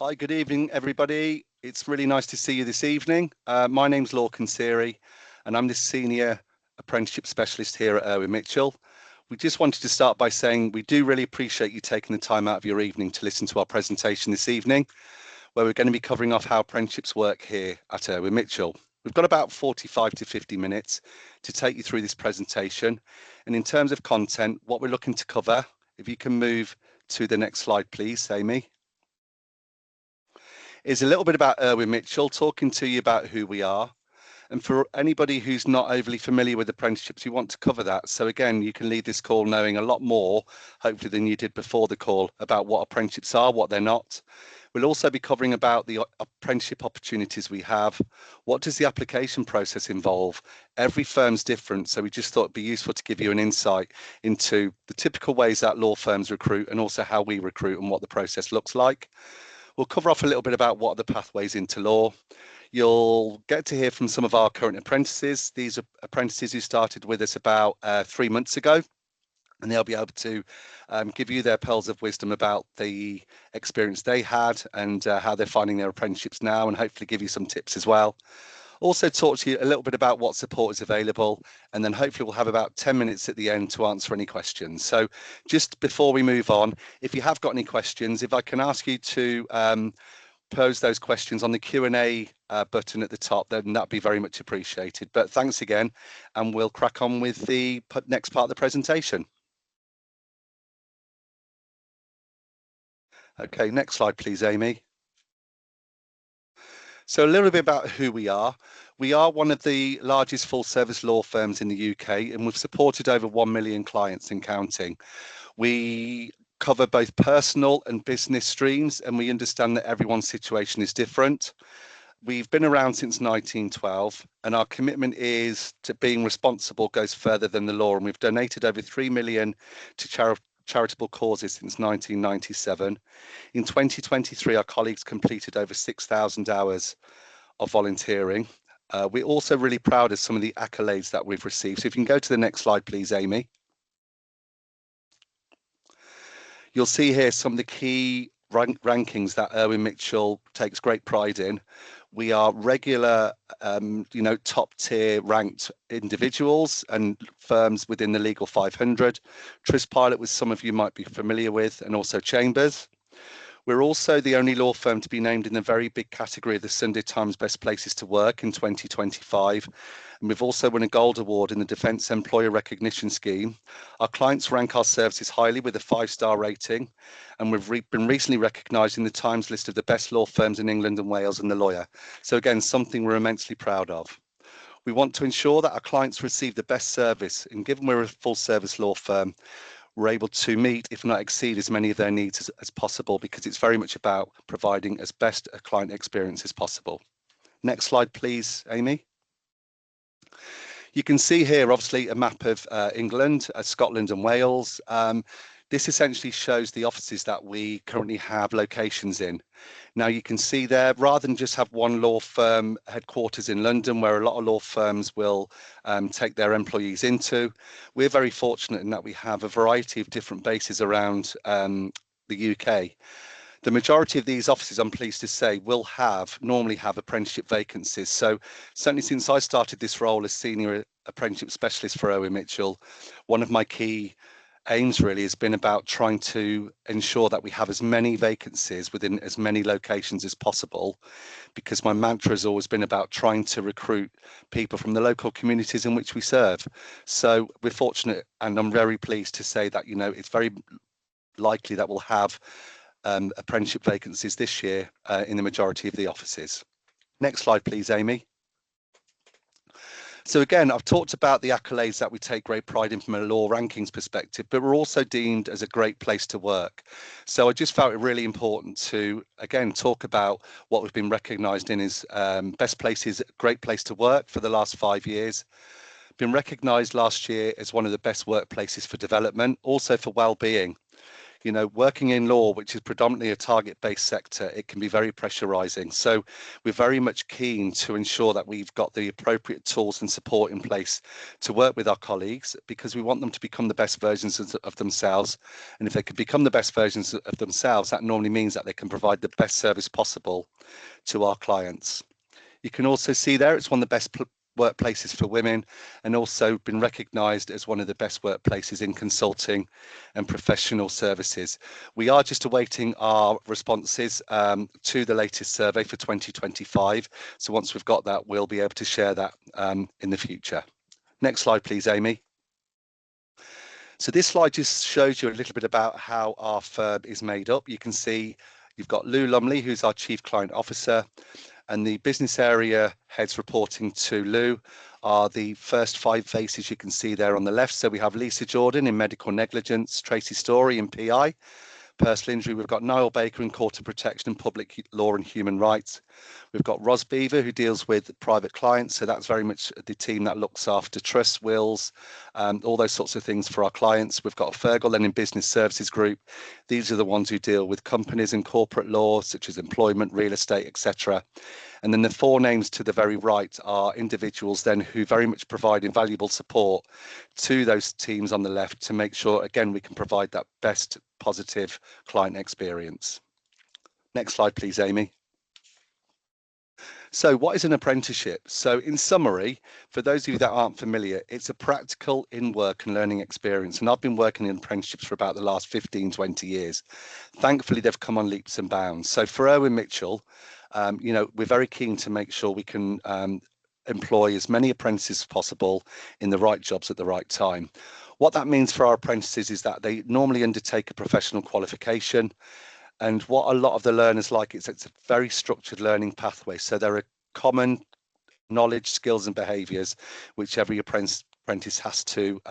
Hi, good evening, everybody. It's really nice to see you this evening. My name's Lorcan Seary, and I'm the Senior Apprenticeship Specialist here at Irwin Mitchell. We just wanted to start by saying we do really appreciate you taking the time out of your evening to listen to our presentation this evening, where we're going to be covering off how apprenticeships work here at Irwin Mitchell. We've got about 45 to 50 minutes to take you through this presentation. And in terms of content, what we're looking to cover, if you can move to the next slide, please, Amy, is a little bit about Irwin Mitchell, talking to you about who we are. And for anybody who's not overly familiar with apprenticeships, we want to cover that. So again, you can leave this call knowing a lot more, hopefully, than you did before the call about what apprenticeships are, what they're not. We'll also be covering about the apprenticeship opportunities we have. What does the application process involve? Every firm's different, so we just thought it'd be useful to give you an insight into the typical ways that law firms recruit and also how we recruit and what the process looks like. We'll cover off a little bit about what are the pathways into law. You'll get to hear from some of our current apprentices. These are apprentices who started with us about 3 months ago, and they'll be able to give you their pearls of wisdom about the experience they had and how they're finding their apprenticeships now, and hopefully give you some tips as well. Also talk to you a little bit about what support is available, and then hopefully we'll have about 10 minutes at the end to answer any questions. So just before we move on, if you have got any questions, if I can ask you to pose those questions on the Q&A button at the top, then that'd be very much appreciated. But thanks again, and we'll crack on with the next part of the presentation. Okay, next slide, please, Amy. So a little bit about who we are. We are one of the largest full service law firms in the UK, and we've supported over 1 million clients and counting. We cover both personal and business streams, and we understand that everyone's situation is different. We've been around since 1912, and our commitment is to being responsible goes further than the law, and we've donated over 3 million to charitable causes since 1997. In 2023, our colleagues completed over 6,000 hours of volunteering. We're also really proud of some of the accolades that we've received. So if you can go to the next slide, please, Amy. You'll see here some of the key rankings that Irwin Mitchell takes great pride in. We are regular, top tier ranked individuals and firms within the Legal 500. Trustpilot, which some of you might be familiar with, and also Chambers. We're also the only law firm to be named in the very big category of the Sunday Times Best Places to Work in 2025. And we've also won a Gold Award in the Defence Employer Recognition Scheme. Our clients rank our services highly with a 5-star rating. And we've been recently recognised in the Times list of the best law firms in England and Wales and The Lawyer. So again, something we're immensely proud of. We want to ensure that our clients receive the best service. And given we're a full service law firm, we're able to meet, if not exceed, as many of their needs as possible, because it's very much about providing as best a client experience as possible. Next slide, please, Amy. You can see here, obviously, a map of England, Scotland and Wales. This essentially shows the offices that we currently have locations in. Now you can see there, rather than just have one law firm headquarters in London, where a lot of law firms will take their employees into, we're very fortunate in that we have a variety of different bases around the UK. The majority of these offices, I'm pleased to say, will normally have apprenticeship vacancies. So certainly since I started this role as Senior Apprenticeship Specialist for Irwin Mitchell, one of my key aims really has been about trying to ensure that we have as many vacancies within as many locations as possible, because my mantra has always been about trying to recruit people from the local communities in which we serve. So we're fortunate, and I'm very pleased to say that, it's very likely that we'll have apprenticeship vacancies this year in the majority of the offices. Next slide, please, Amy. So again, I've talked about the accolades that we take great pride in from a law rankings perspective, but we're also deemed as a great place to work. So I just felt it really important to, again, talk about what we've been recognised in as best places, great place to work for the last 5 years. Been recognised last year as one of the best workplaces for development, also for well-being. You know, working in law, which is predominantly a target-based sector, it can be very pressurizing. So we're very much keen to ensure that we've got the appropriate tools and support in place to work with our colleagues, because we want them to become the best versions of themselves. And if they can become the best versions of themselves, that normally means that they can provide the best service possible to our clients. You can also see there, it's one of the best workplaces for women, and also been recognised as one of the best workplaces in consulting and professional services. We are just awaiting our responses to the latest survey for 2025. So once we've got that, we'll be able to share that in the future. Next slide, please, Amy. So this slide just shows you a little bit about how our firm is made up. You can see you've got Lou Lumley, who's our Chief Client Officer, and the business area heads reporting to Lou are the first 5 faces you can see there on the left. So we have Lisa Jordan in medical negligence, Tracy Story in PI, personal injury. We've got Niall Baker in court of protection and public law and human rights. We've got Ros Beaver, who deals with private clients. So that's very much the team that looks after trusts, wills, all those sorts of things for our clients. We've got Fergal then in business services group. These are the ones who deal with companies and corporate law, such as employment, real estate, etc. And then the 4 names to the very right are individuals then who very much provide invaluable support to those teams on the left to make sure, again, we can provide that best positive client experience. Next slide, please, Amy. So what is an apprenticeship? So in summary, for those of you that aren't familiar, it's a practical in-work and learning experience. And I've been working in apprenticeships for about the last 15, 20 years. Thankfully, they've come on leaps and bounds. So for Irwin Mitchell, you know, we're very keen to make sure we can employ as many apprentices as possible in the right jobs at the right time. What that means for our apprentices is that they normally undertake a professional qualification. And what a lot of the learners like is it's a very structured learning pathway. So there are common knowledge, skills, and behaviours which every apprentice has to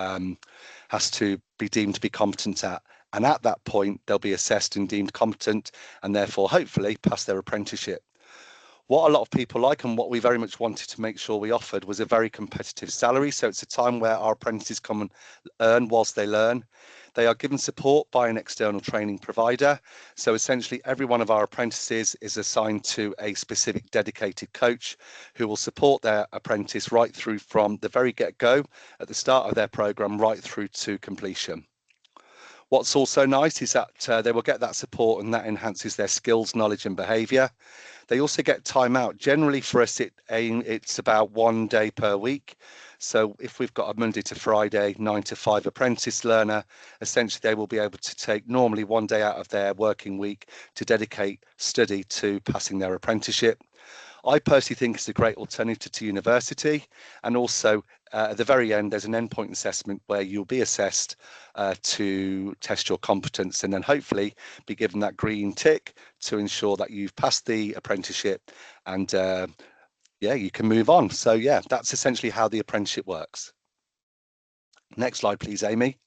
be deemed to be competent at. And at that point, they'll be assessed and deemed competent, and therefore, hopefully, pass their apprenticeship. What a lot of people like, and what we very much wanted to make sure we offered, was a very competitive salary. So it's a time where our apprentices come and earn whilst they learn. They are given support by an external training provider. So essentially, every one of our apprentices is assigned to a specific dedicated coach who will support their apprentice right through from the very get-go at the start of their program right through to completion. What's also nice is that they will get that support, and that enhances their skills, knowledge, and behaviour. They also get time out. Generally for us, it's about 1 day per week. So if we've got a Monday to Friday, 9 to 5 apprentice learner, essentially they will be able to take normally 1 day out of their working week to dedicate study to passing their apprenticeship. I personally think it's a great alternative to university. And also at the very end, there's an endpoint assessment where you'll be assessed to test your competence, and then hopefully be given that green tick to ensure that you've passed the apprenticeship, and yeah, you can move on. So yeah, that's essentially how the apprenticeship works. Next slide, please, Amy.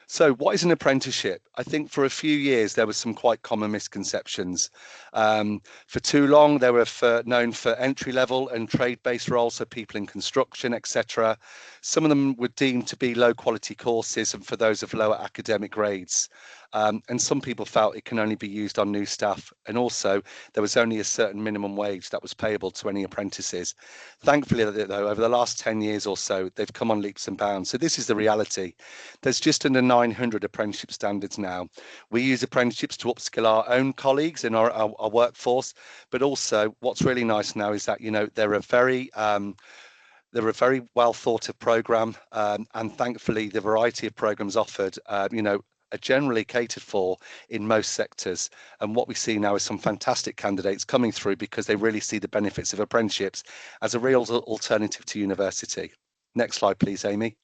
So what is an apprenticeship? I think for a few years there were some quite common misconceptions. For too long they were known for entry level and trade-based roles, so people in construction, etc. Some of them were deemed to be low quality courses and for those of lower academic grades. And some people felt it can only be used on new staff. And also there was only a certain minimum wage that was payable to any apprentices. Thankfully, though, over the last 10 years or so, they've come on leaps and bounds. So this is the reality. There's just under 900 apprenticeship standards now. We use apprenticeships to upskill our own colleagues in our workforce. But also what's really nice now is that, you know, they're a very well thought of program, and thankfully the variety of programs offered, you know, are generally catered for in most sectors. And what we see now is some fantastic candidates coming through because they really see the benefits of apprenticeships as a real alternative to university. Next slide, please, Amy.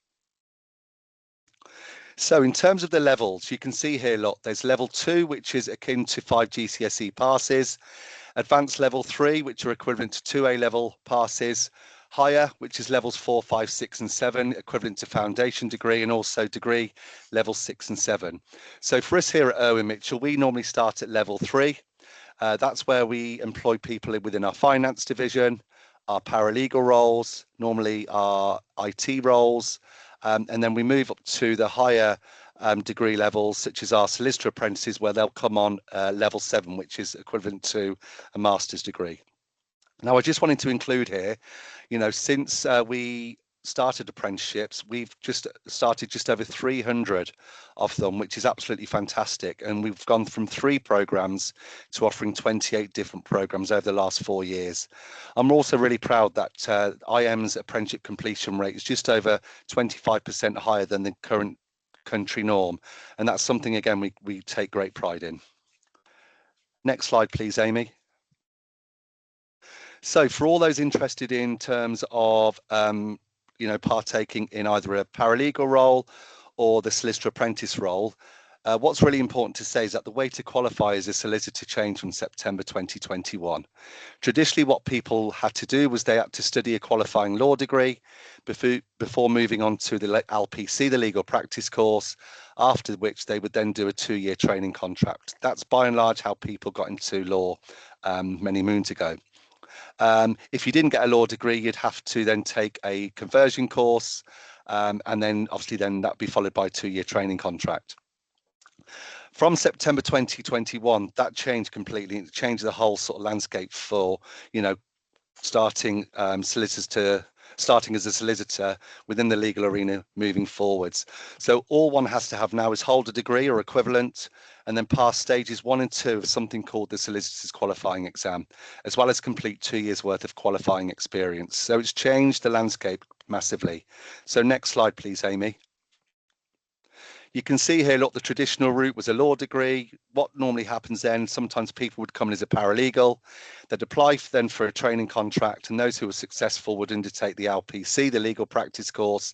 So in terms of the levels, you can see here, look, there's level 2, which is akin to 5 GCSE passes, advanced level 3, which are equivalent to 2 A-level passes, higher, which is levels 4, 5, 6, and 7, equivalent to foundation degree, and also degree levels 6 and 7. So for us here at Irwin Mitchell, we normally start at level 3. That's where we employ people within our finance division, our paralegal roles, normally our IT roles, And then we move up to the higher degree levels, such as our solicitor apprentices, where they'll come on level 7, which is equivalent to a master's degree. Now, I just wanted to include here, since we started apprenticeships, we've just started just over 300 of them, which is absolutely fantastic. And we've gone from 3 programs to offering 28 different programs over the last 4 years. I'm also really proud that IM's apprenticeship completion rate is just over 25% higher than the current country norm. And that's something, again, we take great pride in. Next slide, please, Amy. So for all those interested in terms of, partaking in either a paralegal role or the solicitor apprentice role, what's really important to say is that the way to qualify as a solicitor changed from September 2021. Traditionally, what people had to do was they had to study a qualifying law degree before moving on to the LPC, the legal practice course, after which they would then do a 2-year training contract. That's by and large how people got into law many moons ago. If you didn't get a law degree, you'd have to then take a conversion course, and then obviously then that'd be followed by a 2-year training contract. From September 2021, that changed completely. It changed the whole sort of landscape for, starting as a solicitor within the legal arena moving forwards. So all one has to have now is hold a degree or equivalent, and then pass stages 1 and 2 of something called the solicitor's qualifying exam, as well as complete 2 years worth of qualifying experience. So it's changed the landscape massively. So next slide, please, Amy. You can see here, look, the traditional route was a law degree. What normally happens then, sometimes people would come in as a paralegal. They'd apply then for a training contract, and those who were successful would undertake the LPC, the legal practice course.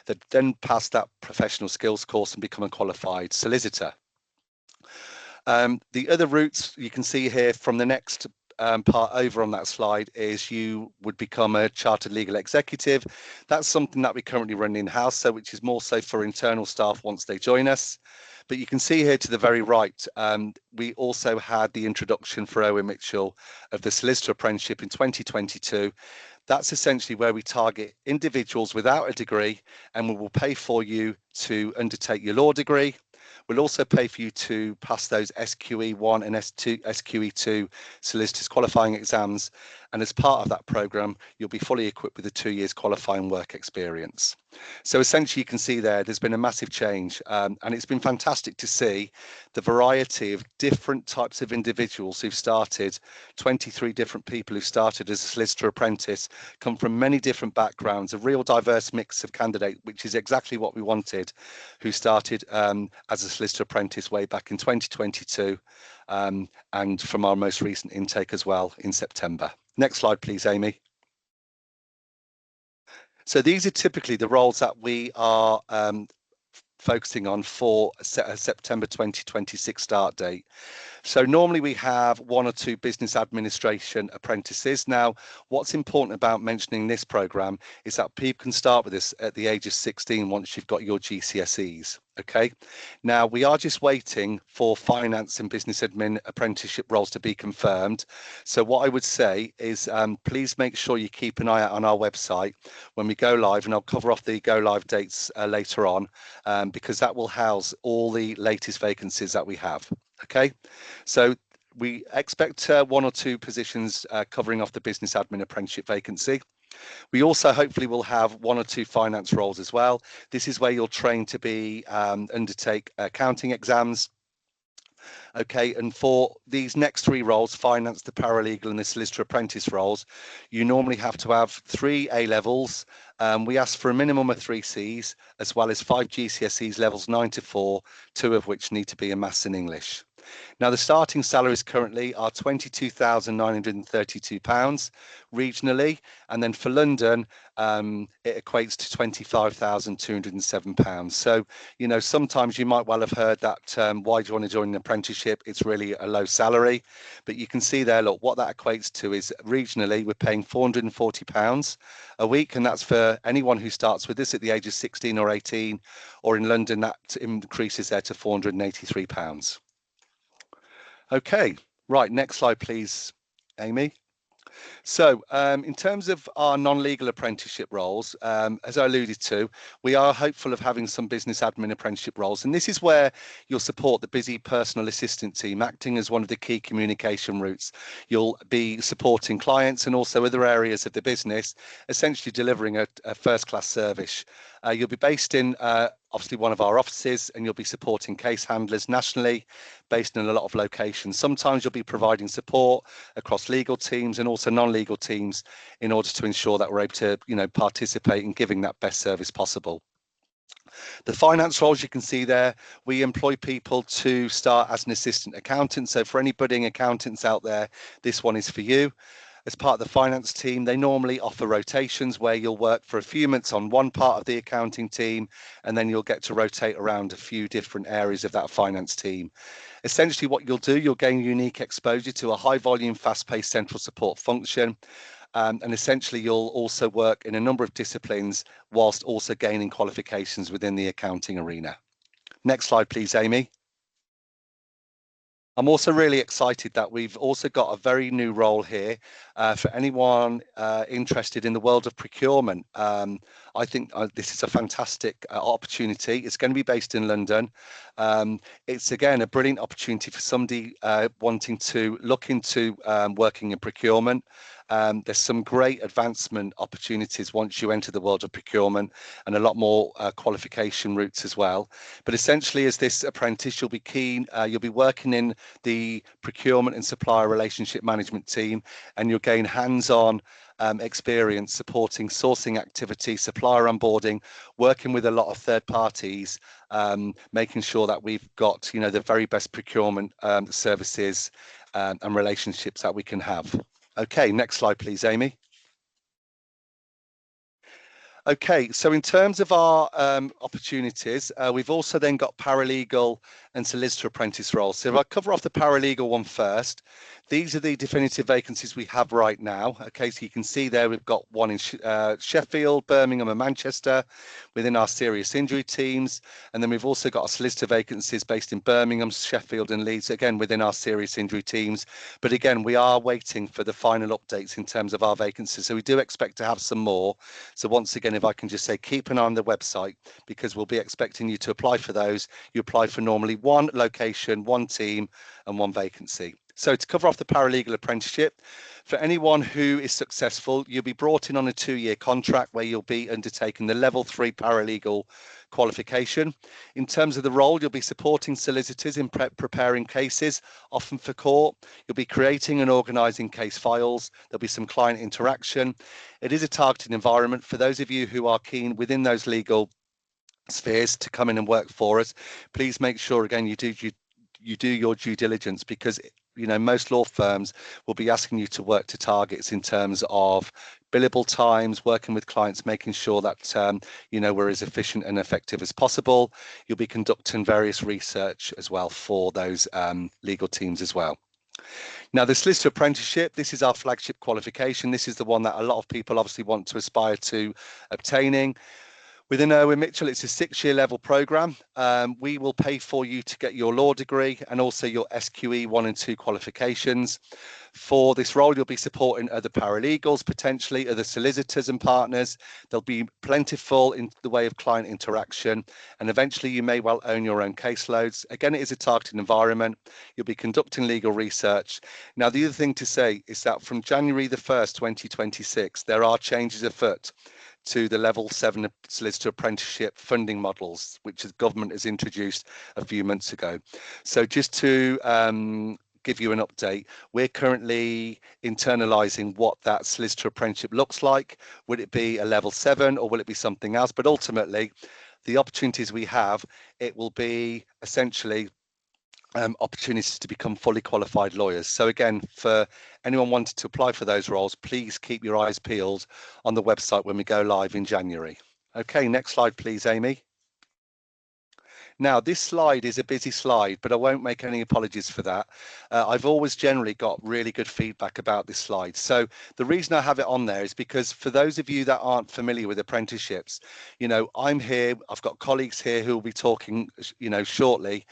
They'd then pass that professional skills course and become a qualified solicitor. The other routes you can see here from the next part over on that slide is you would become a chartered legal executive. That's something that we currently run in-house, so which is more so for internal staff once they join us. But you can see here to the very right, we also had the introduction for Irwin Mitchell of the solicitor apprenticeship in 2022. That's essentially where we target individuals without a degree, and we will pay for you to undertake your law degree. We'll also pay for you to pass those SQE1 and SQE2 solicitors qualifying exams. And as part of that program, you'll be fully equipped with a 2 years qualifying work experience. So essentially, you can see there's been a massive change, and it's been fantastic to see the variety of different types of individuals who've started, 23 different people who started as a solicitor apprentice, come from many different backgrounds, a real diverse mix of candidates, which is exactly what we wanted, who started as a solicitor apprentice way back in 2022, and from our most recent intake as well in September. Next slide, please, Amy. So these are typically the roles that we are focusing on for a September 2026 start date. So normally we have 1 or 2 business administration apprentices. Now, what's important about mentioning this program is that people can start with this at the age of 16 once you've got your GCSEs. Okay, now we are just waiting for finance and business admin apprenticeship roles to be confirmed. So what I would say is please make sure you keep an eye out on our website when we go live, and I'll cover off the go live dates later on, because that will house all the latest vacancies that we have. Okay, so we expect 1 or 2 positions covering off the business admin apprenticeship vacancy. We also hopefully will have 1 or 2 finance roles as well. This is where you'll train to be undertake accounting exams. Okay, and for these next 3 roles, finance, the paralegal and the solicitor apprentice roles, you normally have to have 3 A levels. We ask for a minimum of 3 Cs, as well as 5 GCSEs levels 9 to 4, 2 of which need to be in maths and English. Now, the starting salaries currently are £22,932 regionally, and then for London, it equates to £25,207. So, sometimes you might well have heard that, why do you want to join an apprenticeship? It's really a low salary, but you can see there, look, what that equates to is regionally, we're paying £440 a week, and that's for anyone who starts with this at the age of 16 or 18, or in London, that increases there to £483. Okay, right, next slide, please, Amy. So in terms of our non-legal apprenticeship roles, as I alluded to, we are hopeful of having some business admin apprenticeship roles. And this is where you'll support the busy personal assistant team, acting as one of the key communication routes. You'll be supporting clients and also other areas of the business, essentially delivering a first-class service. You'll be based in obviously one of our offices, and you'll be supporting case handlers nationally, based in a lot of locations. Sometimes you'll be providing support across legal teams and also non-legal teams in order to ensure that we're able to, participate in giving that best service possible. The finance roles you can see there, we employ people to start as an assistant accountant. So for any budding accountants out there, this one is for you. As part of the finance team, they normally offer rotations where you'll work for a few months on one part of the accounting team, and then you'll get to rotate around a few different areas of that finance team. Essentially, what you'll do, you'll gain unique exposure to a high volume, fast paced central support function. And essentially, you'll also work in a number of disciplines whilst also gaining qualifications within the accounting arena. Next slide, please, Amy. I'm also really excited that we've also got a very new role here for anyone interested in the world of procurement. I think this is a fantastic opportunity. It's going to be based in London. It's, again, a brilliant opportunity for somebody wanting to look into working in procurement. There's some great advancement opportunities once you enter the world of procurement, and a lot more qualification routes as well. But essentially, as this apprentice, you'll be working in the procurement and supplier relationship management team, and you'll gain hands-on experience supporting sourcing activity, supplier onboarding, working with a lot of third parties, making sure that we've got the very best procurement services and relationships that we can have. Okay, next slide, please, Amy. Okay, so in terms of our opportunities, we've also then got paralegal and solicitor apprentice roles. So if I cover off the paralegal one first, these are the definitive vacancies we have right now. Okay, so you can see there we've got one in Sheffield, Birmingham and Manchester within our serious injury teams. And then we've also got our solicitor vacancies based in Birmingham, Sheffield and Leeds, again, within our serious injury teams. But again, we are waiting for the final updates in terms of our vacancies. So we do expect to have some more. So once again, if I can just say, keep an eye on the website, because we'll be expecting you to apply for those. You apply for normally one location, one team and one vacancy. So to cover off the paralegal apprenticeship, for anyone who is successful, you'll be brought in on a 2-year contract where you'll be undertaking the level 3 paralegal qualification. In terms of the role, you'll be supporting solicitors in preparing cases, often for court. You'll be creating and organising case files. There'll be some client interaction. It is a targeted environment. For those of you who are keen within those legal spheres to come in and work for us, please make sure, again, you do your due diligence, because most law firms will be asking you to work to targets in terms of billable times, working with clients, making sure that we're as efficient and effective as possible. You'll be conducting various research as well for those legal teams as well. Now, the solicitor apprenticeship, this is our flagship qualification. This is the one that a lot of people obviously want to aspire to obtaining. Within Irwin Mitchell, it's a 6-year level program. We will pay for you to get your law degree and also your SQE 1 and 2 qualifications. For this role, you'll be supporting other paralegals, potentially other solicitors and partners. There'll be plentiful in the way of client interaction, and eventually you may well own your own caseloads. Again, it is a targeted environment. You'll be conducting legal research. Now, the other thing to say is that from January the 1st, 2026, there are changes afoot to the level 7 solicitor apprenticeship funding models, which the government has introduced a few months ago. So just to give you an update, we're currently internalising what that solicitor apprenticeship looks like. Would it be a level 7 or will it be something else? But ultimately, the opportunities we have, it will be essentially opportunities to become fully qualified lawyers. So again, for anyone wanting to apply for those roles, please keep your eyes peeled on the website when we go live in January. Okay, next slide, please, Amy. Now, this slide is a busy slide, but I won't make any apologies for that. I've always generally got really good feedback about this slide. So the reason I have it on there is because for those of you that aren't familiar with apprenticeships, I'm here, I've got colleagues here who will be talking, shortly.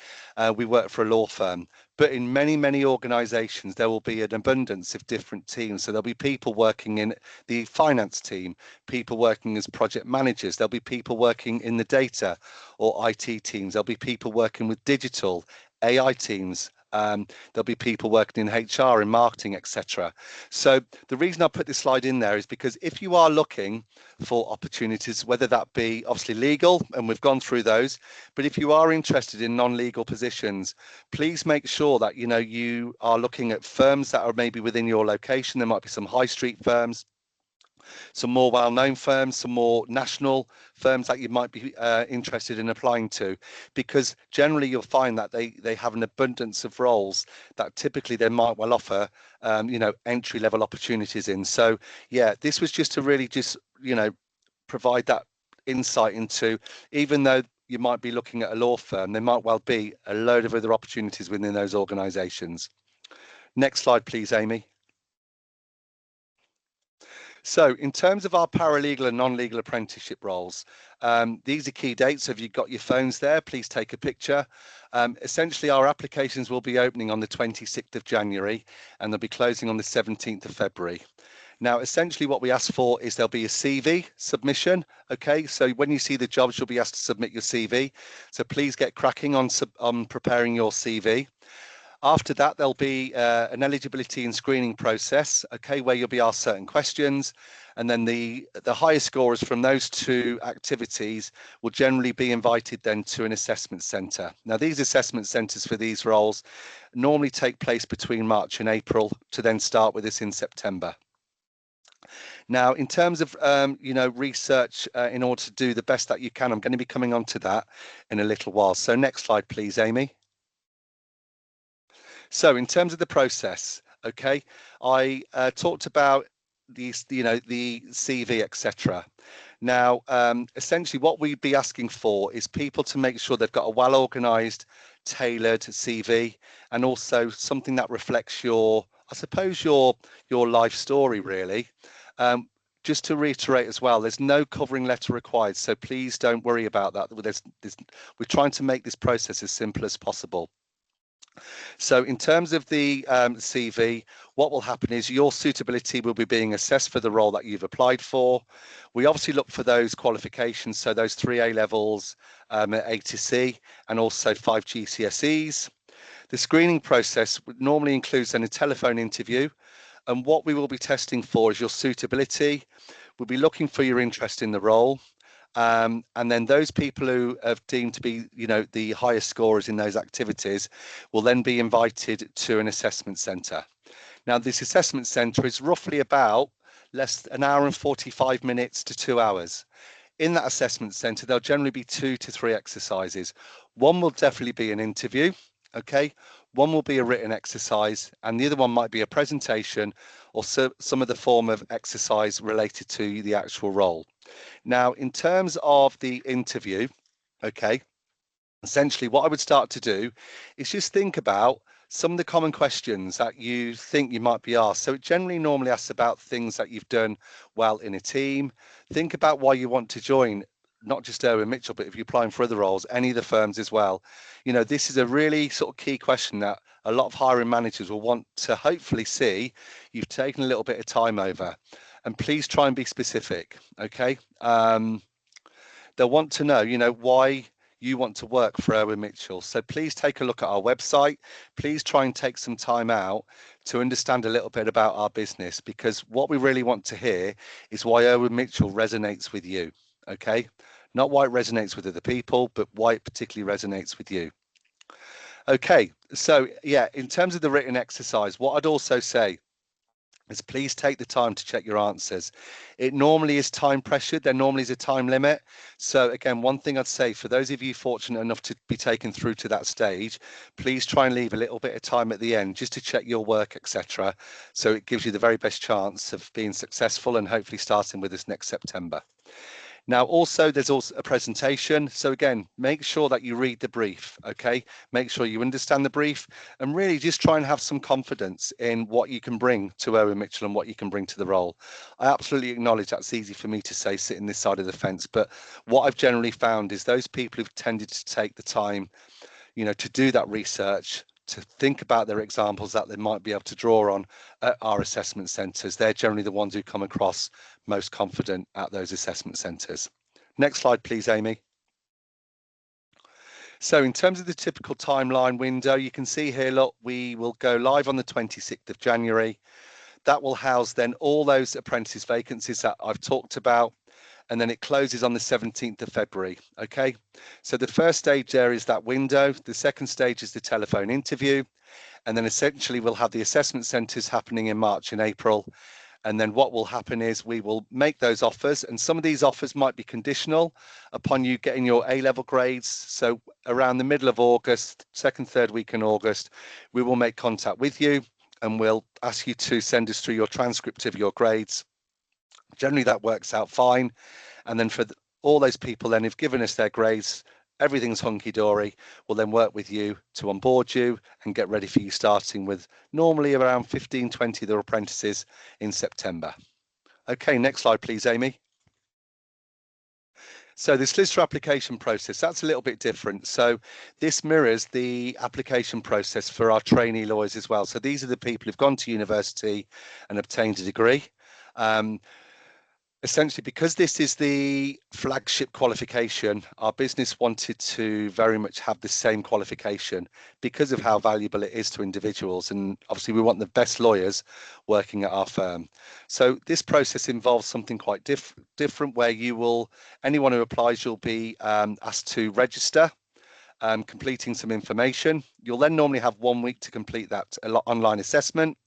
We work for a law firm. But in many, many organizations, there will be an abundance of different teams. So there'll be people working in the finance team, people working as project managers. There'll be people working in the data or IT teams. There'll be people working with digital AI teams. There'll be people working in HR and marketing, etc. So the reason I put this slide in there is because if you are looking for opportunities, whether that be obviously legal, and we've gone through those, but if you are interested in non-legal positions, please make sure that you are looking at firms that are maybe within your location. There might be some high street firms, some more well-known firms, some more national firms that you might be interested in applying to, because generally you'll find that they have an abundance of roles that typically they might well offer entry-level opportunities in. So yeah, this was just to really just provide that insight into, even though you might be looking at a law firm, there might well be a load of other opportunities within those organizations. Next slide, please, Amy. So in terms of our paralegal and non-legal apprenticeship roles, these are key dates. So if you've got your phones there, please take a picture. Essentially, our applications will be opening on the 26th of January and they'll be closing on the 17th of February. Now, essentially what we ask for is there'll be a CV submission. Okay, so when you see the jobs, you'll be asked to submit your CV. So please get cracking on preparing your CV. After that, there'll be an eligibility and screening process, okay, where you'll be asked certain questions. And then the highest scorers from those two activities will generally be invited then to an assessment centre. Now, these assessment centres for these roles normally take place between March and April to then start with this in September. Now, in terms of, research in order to do the best that you can, I'm going to be coming on to that in a little while. So next slide, please, Amy. So in terms of the process, okay, I talked about the CV, etc. Now, essentially what we'd be asking for is people to make sure they've got a well-organized, tailored CV, and also something that reflects your life story, really. Just to reiterate as well, there's no covering letter required, so please don't worry about that. We're trying to make this process as simple as possible. So in terms of the CV, what will happen is your suitability will be being assessed for the role that you've applied for. We obviously look for those qualifications, so those 3 A levels, A to C, and also 5 GCSEs. The screening process normally includes then a telephone interview, and what we will be testing for is your suitability. We'll be looking for your interest in the role. And then those people who have deemed to be, the highest scorers in those activities will then be invited to an assessment centre. Now, this assessment centre is roughly about an hour and 45 minutes to 2 hours. In that assessment centre, there'll generally be 2 to 3 exercises. One will definitely be an interview, okay? One will be a written exercise, and the other one might be a presentation or some of the form of exercise related to the actual role. Now, in terms of the interview, okay, essentially what I would start to do is just think about some of the common questions that you think you might be asked. So it generally normally asks about things that you've done well in a team. Think about why you want to join, not just Irwin Mitchell, but if you're applying for other roles, any of the firms as well. This is a really sort of key question that a lot of hiring managers will want to hopefully see you've taken a little bit of time over. And please try and be specific, okay? They'll want to know, why you want to work for Irwin Mitchell. So please take a look at our website. Please try and take some time out to understand a little bit about our business, because what we really want to hear is why Irwin Mitchell resonates with you, okay? Not why it resonates with other people, but why it particularly resonates with you. Okay, so yeah, in terms of the written exercise, what I'd also say is please take the time to check your answers. It normally is time pressured. There normally is a time limit. So again, one thing I'd say for those of you fortunate enough to be taken through to that stage, please try and leave a little bit of time at the end just to check your work, etc. So it gives you the very best chance of being successful and hopefully starting with us next September. Now, also, there's also a presentation. So again, make sure that you read the brief, okay? Make sure you understand the brief and really just try and have some confidence in what you can bring to Irwin Mitchell and what you can bring to the role. I absolutely acknowledge that's easy for me to say sitting this side of the fence, but what I've generally found is those people who've tended to take the time, to do that research to think about their examples that they might be able to draw on at our assessment centres. They're generally the ones who come across most confident at those assessment centres. Next slide, please, Amy. So in terms of the typical timeline window, you can see here, look, we will go live on the 26th of January. That will house then all those apprentice vacancies that I've talked about, and then it closes on the 17th of February. Okay, so the first stage there is that window. The second stage is the telephone interview, and then essentially we'll have the assessment centres happening in March and April. And then what will happen is we will make those offers, and some of these offers might be conditional upon you getting your A-level grades. So around the middle of August, second, third week in August, we will make contact with you and we'll ask you to send us through your transcript of your grades. Generally that works out fine. And then for all those people then who've given us their grades, everything's hunky-dory, we'll then work with you to onboard you and get ready for you starting with normally around 15, 20 of the apprentices in September. Okay, next slide, please, Amy. So the solicitor application process, that's a little bit different. So this mirrors the application process for our trainee lawyers as well. So these are the people who've gone to university and obtained a degree. Essentially, because this is the flagship qualification, our business wanted to very much have the same qualification because of how valuable it is to individuals. And obviously, we want the best lawyers working at our firm. So this process involves something quite different where anyone who applies, you'll be asked to register, completing some information. You'll then normally have 1 week to complete that online assessment.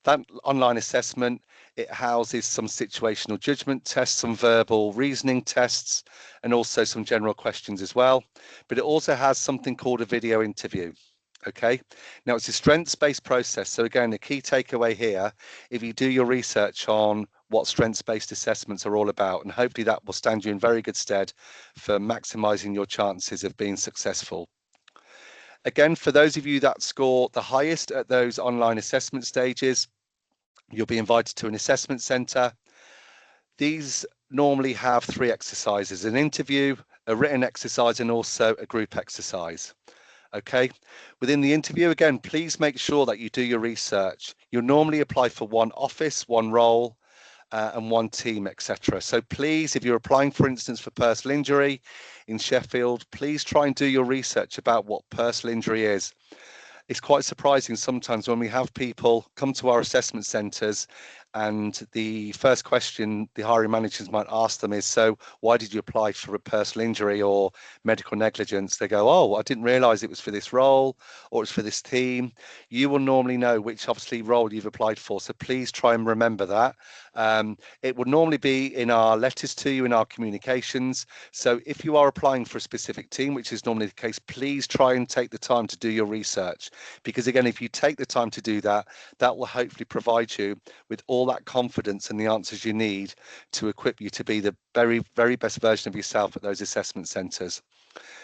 That online assessment, it houses some situational judgment tests, some verbal reasoning tests, and also some general questions as well. But it also has something called a video interview. Okay, now it's a strengths-based process. So again, the key takeaway here, if you do your research on what strengths-based assessments are all about, and hopefully that will stand you in very good stead for maximizing your chances of being successful. Again, for those of you that score the highest at those online assessment stages, you'll be invited to an assessment centre. These normally have 3 exercises: an interview, a written exercise, and also a group exercise. Okay, within the interview, again, please make sure that you do your research. You'll normally apply for 1 office, 1 role, and 1 team, etc. So please, if you're applying, for instance, for personal injury in Sheffield, please try and do your research about what personal injury is. It's quite surprising sometimes when we have people come to our assessment centres and the first question the hiring managers might ask them is, so why did you apply for a personal injury or medical negligence? They go, oh, I didn't realise it was for this role or it's for this team. You will normally know which obviously role you've applied for, so please try and remember that. It would normally be in our letters to you, in our communications. So if you are applying for a specific team, which is normally the case, please try and take the time to do your research, because again, if you take the time to do that, that will hopefully provide you with all that confidence and the answers you need to equip you to be the very, very best version of yourself at those assessment centres.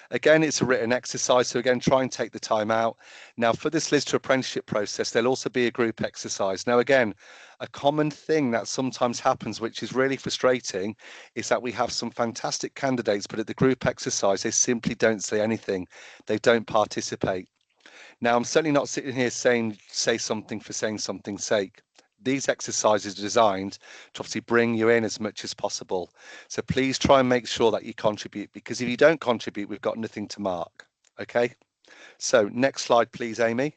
Again, it's a written exercise, so again, try and take the time out. Now, for this solicitor apprenticeship process, there'll also be a group exercise. Now, again, a common thing that sometimes happens, which is really frustrating, is that we have some fantastic candidates, but at the group exercise, they simply don't say anything. They don't participate. Now, I'm certainly not sitting here saying say something for saying something's sake. These exercises are designed to obviously bring you in as much as possible. So please try and make sure that you contribute, because if you don't contribute, we've got nothing to mark. Okay, so next slide, please, Amy.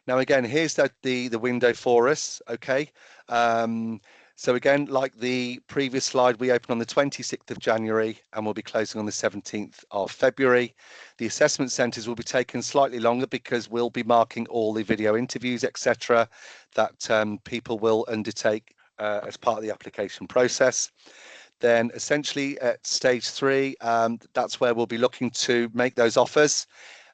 Now, again, here's the window for us. Okay. So again, like the previous slide, we open on the 26th of January and we'll be closing on the 17th of February. The assessment centres will be taking slightly longer because we'll be marking all the video interviews, etc., that people will undertake as part of the application process. Then essentially at stage 3, that's where we'll be looking to make those offers,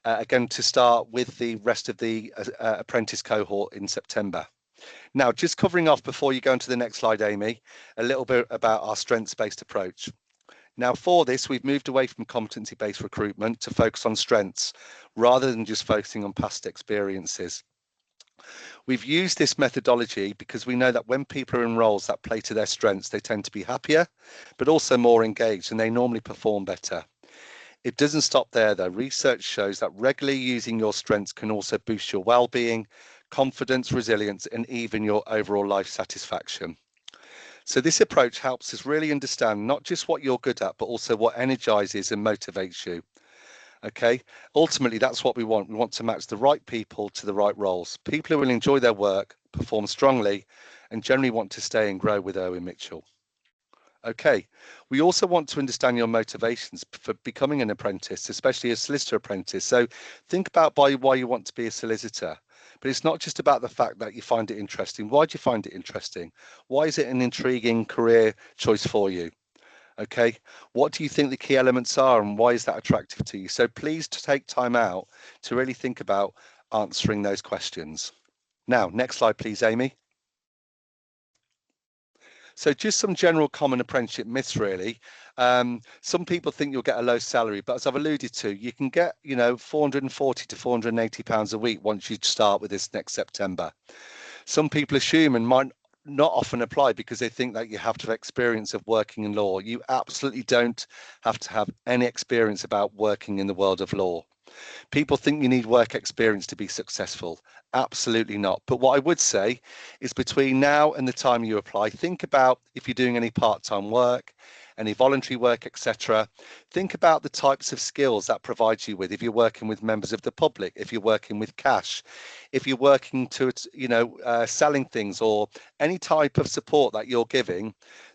again, to start with the rest of the apprentice cohort in September. Now, just covering off before you go into the next slide, Amy, a little bit about our strengths-based approach. Now, for this, we've moved away from competency-based recruitment to focus on strengths rather than just focusing on past experiences. We've used this methodology because we know that when people are in roles that play to their strengths, they tend to be happier, but also more engaged, and they normally perform better. It doesn't stop there though. Research shows that regularly using your strengths can also boost your well-being, confidence, resilience, and even your overall life satisfaction. So this approach helps us really understand not just what you're good at, but also what energizes and motivates you. Okay. Ultimately, that's what we want. We want to match the right people to the right roles. People who will enjoy their work, perform strongly, and generally want to stay and grow with Irwin Mitchell. Okay. We also want to understand your motivations for becoming an apprentice, especially a solicitor apprentice. So think about why you want to be a solicitor. But it's not just about the fact that you find it interesting. Why do you find it interesting? Why is it an intriguing career choice for you? Okay, what do you think the key elements are and why is that attractive to you? So please take time out to really think about answering those questions. Now, next slide, please, Amy. So just some general common apprenticeship myths, really. Some people think you'll get a low salary, but as I've alluded to, you can get, 440 to 480 pounds a week once you start with this next September. Some people assume and might not often apply because they think that you have to have experience of working in law. You absolutely don't have to have any experience about working in the world of law. People think you need work experience to be successful. Absolutely not. But what I would say is between now and the time you apply, think about if you're doing any part-time work, any voluntary work, etc. Think about the types of skills that provides you with if you're working with members of the public, if you're working with cash, if you're working to, selling things or any type of support that you're giving.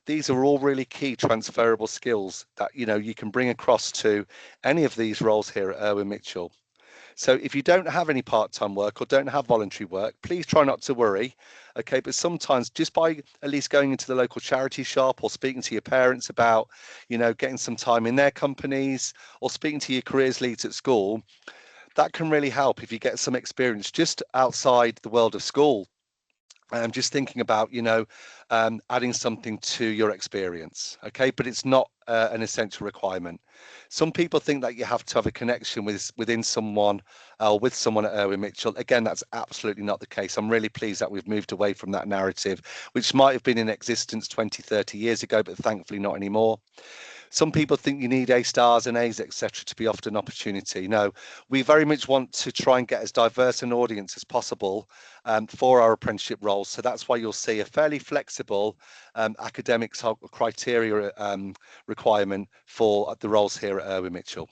These are all really key transferable skills that, you can bring across to any of these roles here at Irwin Mitchell. So if you don't have any part-time work or don't have voluntary work, please try not to worry. Okay, but sometimes just by at least going into the local charity shop or speaking to your parents about, getting some time in their companies or speaking to your careers leads at school, that can really help if you get some experience just outside the world of school. I'm just thinking about, adding something to your experience. Okay, but it's not an essential requirement. Some people think that you have to have a connection within someone with someone at Irwin Mitchell. Again, that's absolutely not the case. I'm really pleased that we've moved away from that narrative, which might have been in existence 20, 30 years ago, but thankfully not anymore. Some people think you need A stars and A's, etc., to be offered an opportunity. No, we very much want to try and get as diverse an audience as possible for our apprenticeship roles. So that's why you'll see a fairly flexible academic criteria requirement for the roles here at Irwin Mitchell.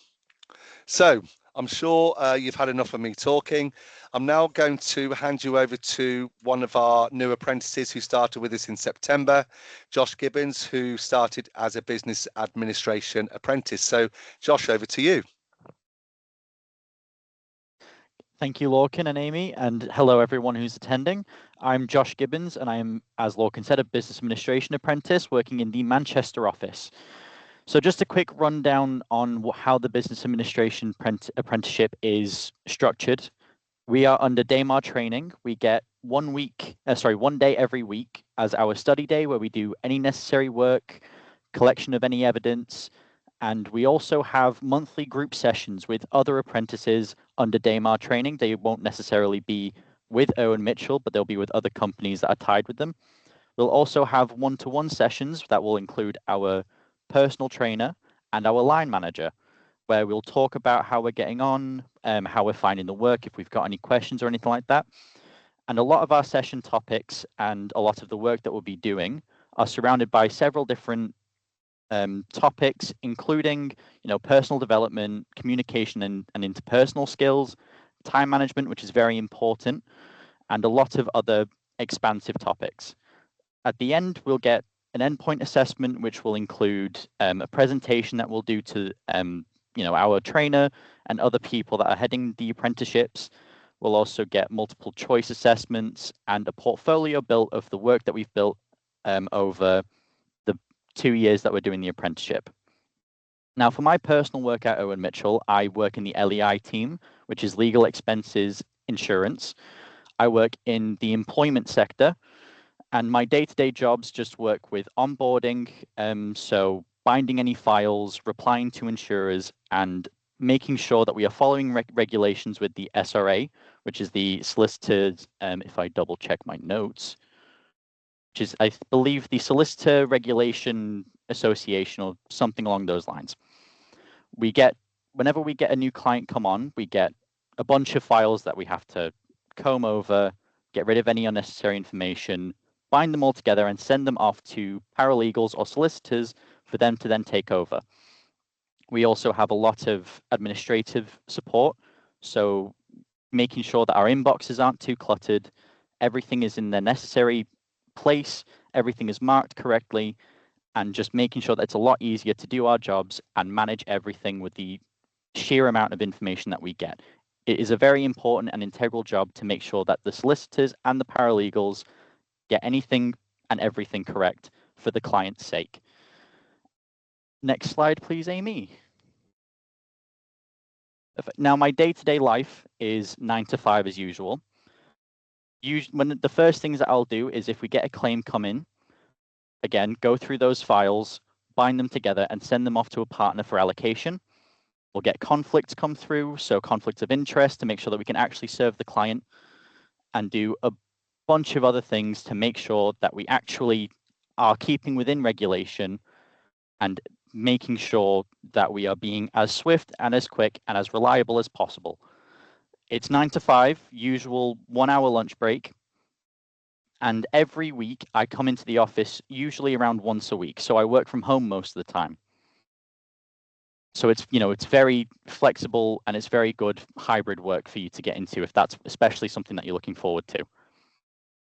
So I'm sure you've had enough of me talking. I'm now going to hand you over to one of our new apprentices who started with us in September, Josh Gibbons, who started as a business administration apprentice. So Josh, over to you. Thank you, Lorcan and Amy, and hello everyone who's attending. I'm Josh Gibbons, and I'm, as Lorcan said, a business administration apprentice working in the Manchester office. So just a quick rundown on how the business administration apprenticeship is structured. We are under DAMAR training. We get 1 day every week as our study day, where we do any necessary work, collection of any evidence, and we also have monthly group sessions with other apprentices under DAMAR training. They won't necessarily be with Irwin Mitchell, but they'll be with other companies that are tied with them. We'll also have one-to-one sessions that will include our personal trainer and our line manager, where we'll talk about how we're getting on, how we're finding the work, if we've got any questions or anything like that. And a lot of our session topics and a lot of the work that we'll be doing are surrounded by several different topics, including, personal development, communication and interpersonal skills, time management, which is very important, and a lot of other expansive topics. At the end, we'll get an endpoint assessment, which will include a presentation that we'll do to our trainer and other people that are heading the apprenticeships. We'll also get multiple choice assessments and a portfolio built of the work that we've built over the 2 years that we're doing the apprenticeship. Now, for my personal work at Irwin Mitchell, I work in the LEI team, which is legal expenses insurance. I work in the employment sector, and my day-to-day jobs just work with onboarding, so binding any files, replying to insurers, and making sure that we are following regulations with the SRA, which is the Solicitors, if I double check my notes, which is, I believe, the Solicitor Regulation Association or something along those lines. We get whenever we get a new client come on, we get a bunch of files that we have to comb over, get rid of any unnecessary information, bind them all together and send them off to paralegals or solicitors for them to then take over. We also have a lot of administrative support, so making sure that our inboxes aren't too cluttered, everything is in their necessary place, everything is marked correctly, and just making sure that it's a lot easier to do our jobs and manage everything with the sheer amount of information that we get. It is a very important and integral job to make sure that the solicitors and the paralegals get anything and everything correct for the client's sake. Next slide, please, Amy. Now, my day-to-day life is 9 to 5 as usual. When the first things that I'll do is if we get a claim come in, again, go through those files, bind them together and send them off to a partner for allocation. We'll get conflicts come through, so conflicts of interest to make sure that we can actually serve the client, and do a bunch of other things to make sure that we actually are keeping within regulation and making sure that we are being as swift and as quick and as reliable as possible. It's 9 to 5, usual 1 hour lunch break. And every week I come into the office usually around once a week. So I work from home most of the time. So it's, it's very flexible and it's very good hybrid work for you to get into if that's especially something that you're looking forward to.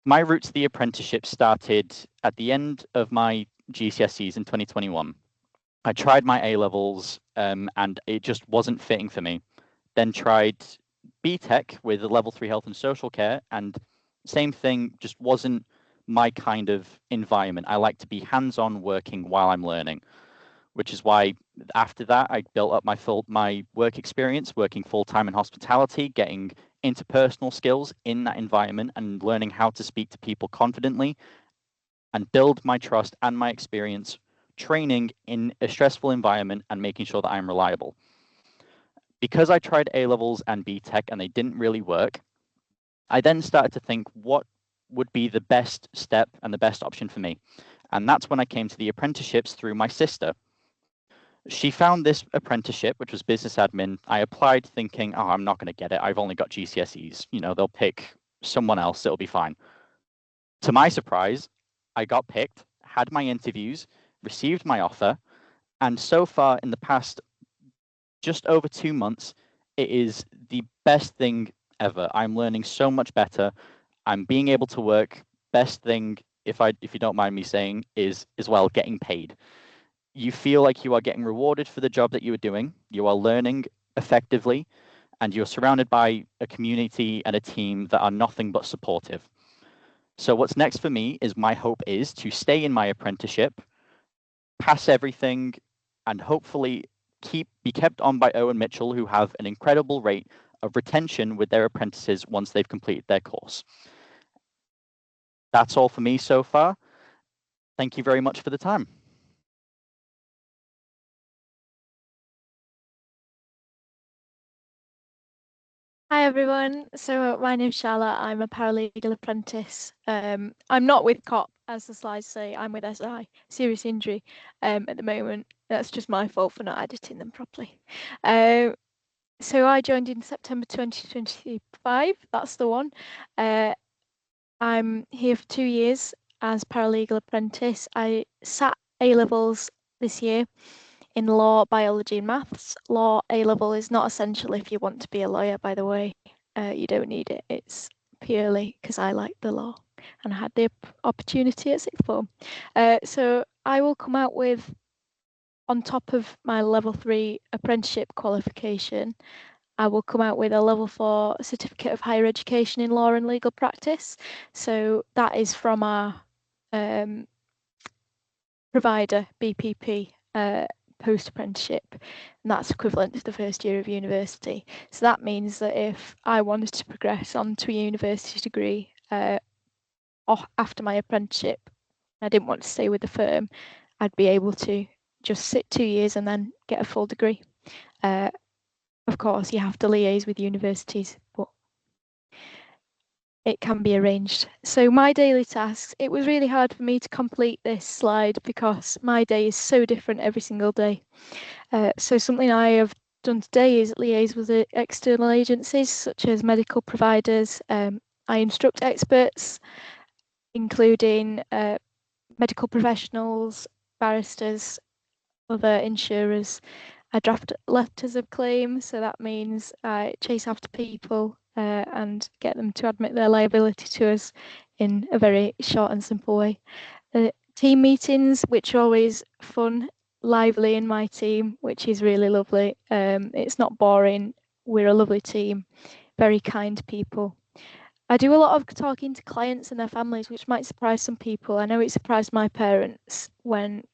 My route to the apprenticeship started at the end of my GCSEs in 2021. I tried my A-levels and it just wasn't fitting for me. Then tried BTEC with a level 3 health and social care, and same thing, just wasn't my kind of environment. I like to be hands-on working while I'm learning, which is why after that I built up my work experience working full-time in hospitality, getting interpersonal skills in that environment and learning how to speak to people confidently and build my trust and my experience training in a stressful environment and making sure that I'm reliable. Because I tried A-levels and BTEC and they didn't really work, I then started to think what would be the best step and the best option for me. And that's when I came to the apprenticeships through my sister. She found this apprenticeship, which was business admin. I applied thinking, oh, I'm not going to get it. I've only got GCSEs. They'll pick someone else. It'll be fine. To my surprise, I got picked, had my interviews, received my offer. And so far in the past just over 2 months, it is the best thing ever. I'm learning so much better. I'm being able to work. Best thing, if you don't mind me saying, is as well getting paid. You feel like you are getting rewarded for the job that you are doing. You are learning effectively, and you're surrounded by a community and a team that are nothing but supportive. So what's next for me is my hope is to stay in my apprenticeship, pass everything, and hopefully be kept on by Irwin Mitchell, who have an incredible rate of retention with their apprentices once they've completed their course. That's all for me so far. Thank you very much for the time. Hi everyone, so my name's Charlotte, I'm a paralegal apprentice. I'm not with COP, as the slides say, I'm with SI, serious injury at the moment. That's just my fault for not editing them properly. So I joined in September 2025, that's the one. I'm here for 2 years as paralegal apprentice. I sat A-levels this year in law, biology and maths. Law A-level is not essential if you want to be a lawyer, by the way. You don't need it. It's purely because I like the law and I had the opportunity at sixth form. So I will come out with, on top of my level 3 apprenticeship qualification, I will come out with a level 4 certificate of higher education in law and legal practice. So that is from our provider, BPP, post-apprenticeship, and that's equivalent to the first year of university. So that means that if I wanted to progress on to a university degree after my apprenticeship, I didn't want to stay with the firm, I'd be able to just sit 2 years and then get a full degree. Of course, you have to liaise with universities, but it can be arranged. So my daily tasks, it was really hard for me to complete this slide because my day is so different every single day. So something I have done today is liaise with the external agencies such as medical providers. I instruct experts, including medical professionals, barristers, other insurers. I draft letters of claim, so that means I chase after people and get them to admit their liability to us in a very short and simple way. Team meetings, which are always fun, lively in my team, which is really lovely. It's not boring. We're a lovely team, very kind people. I do a lot of talking to clients and their families, which might surprise some people. I know it surprised my parents when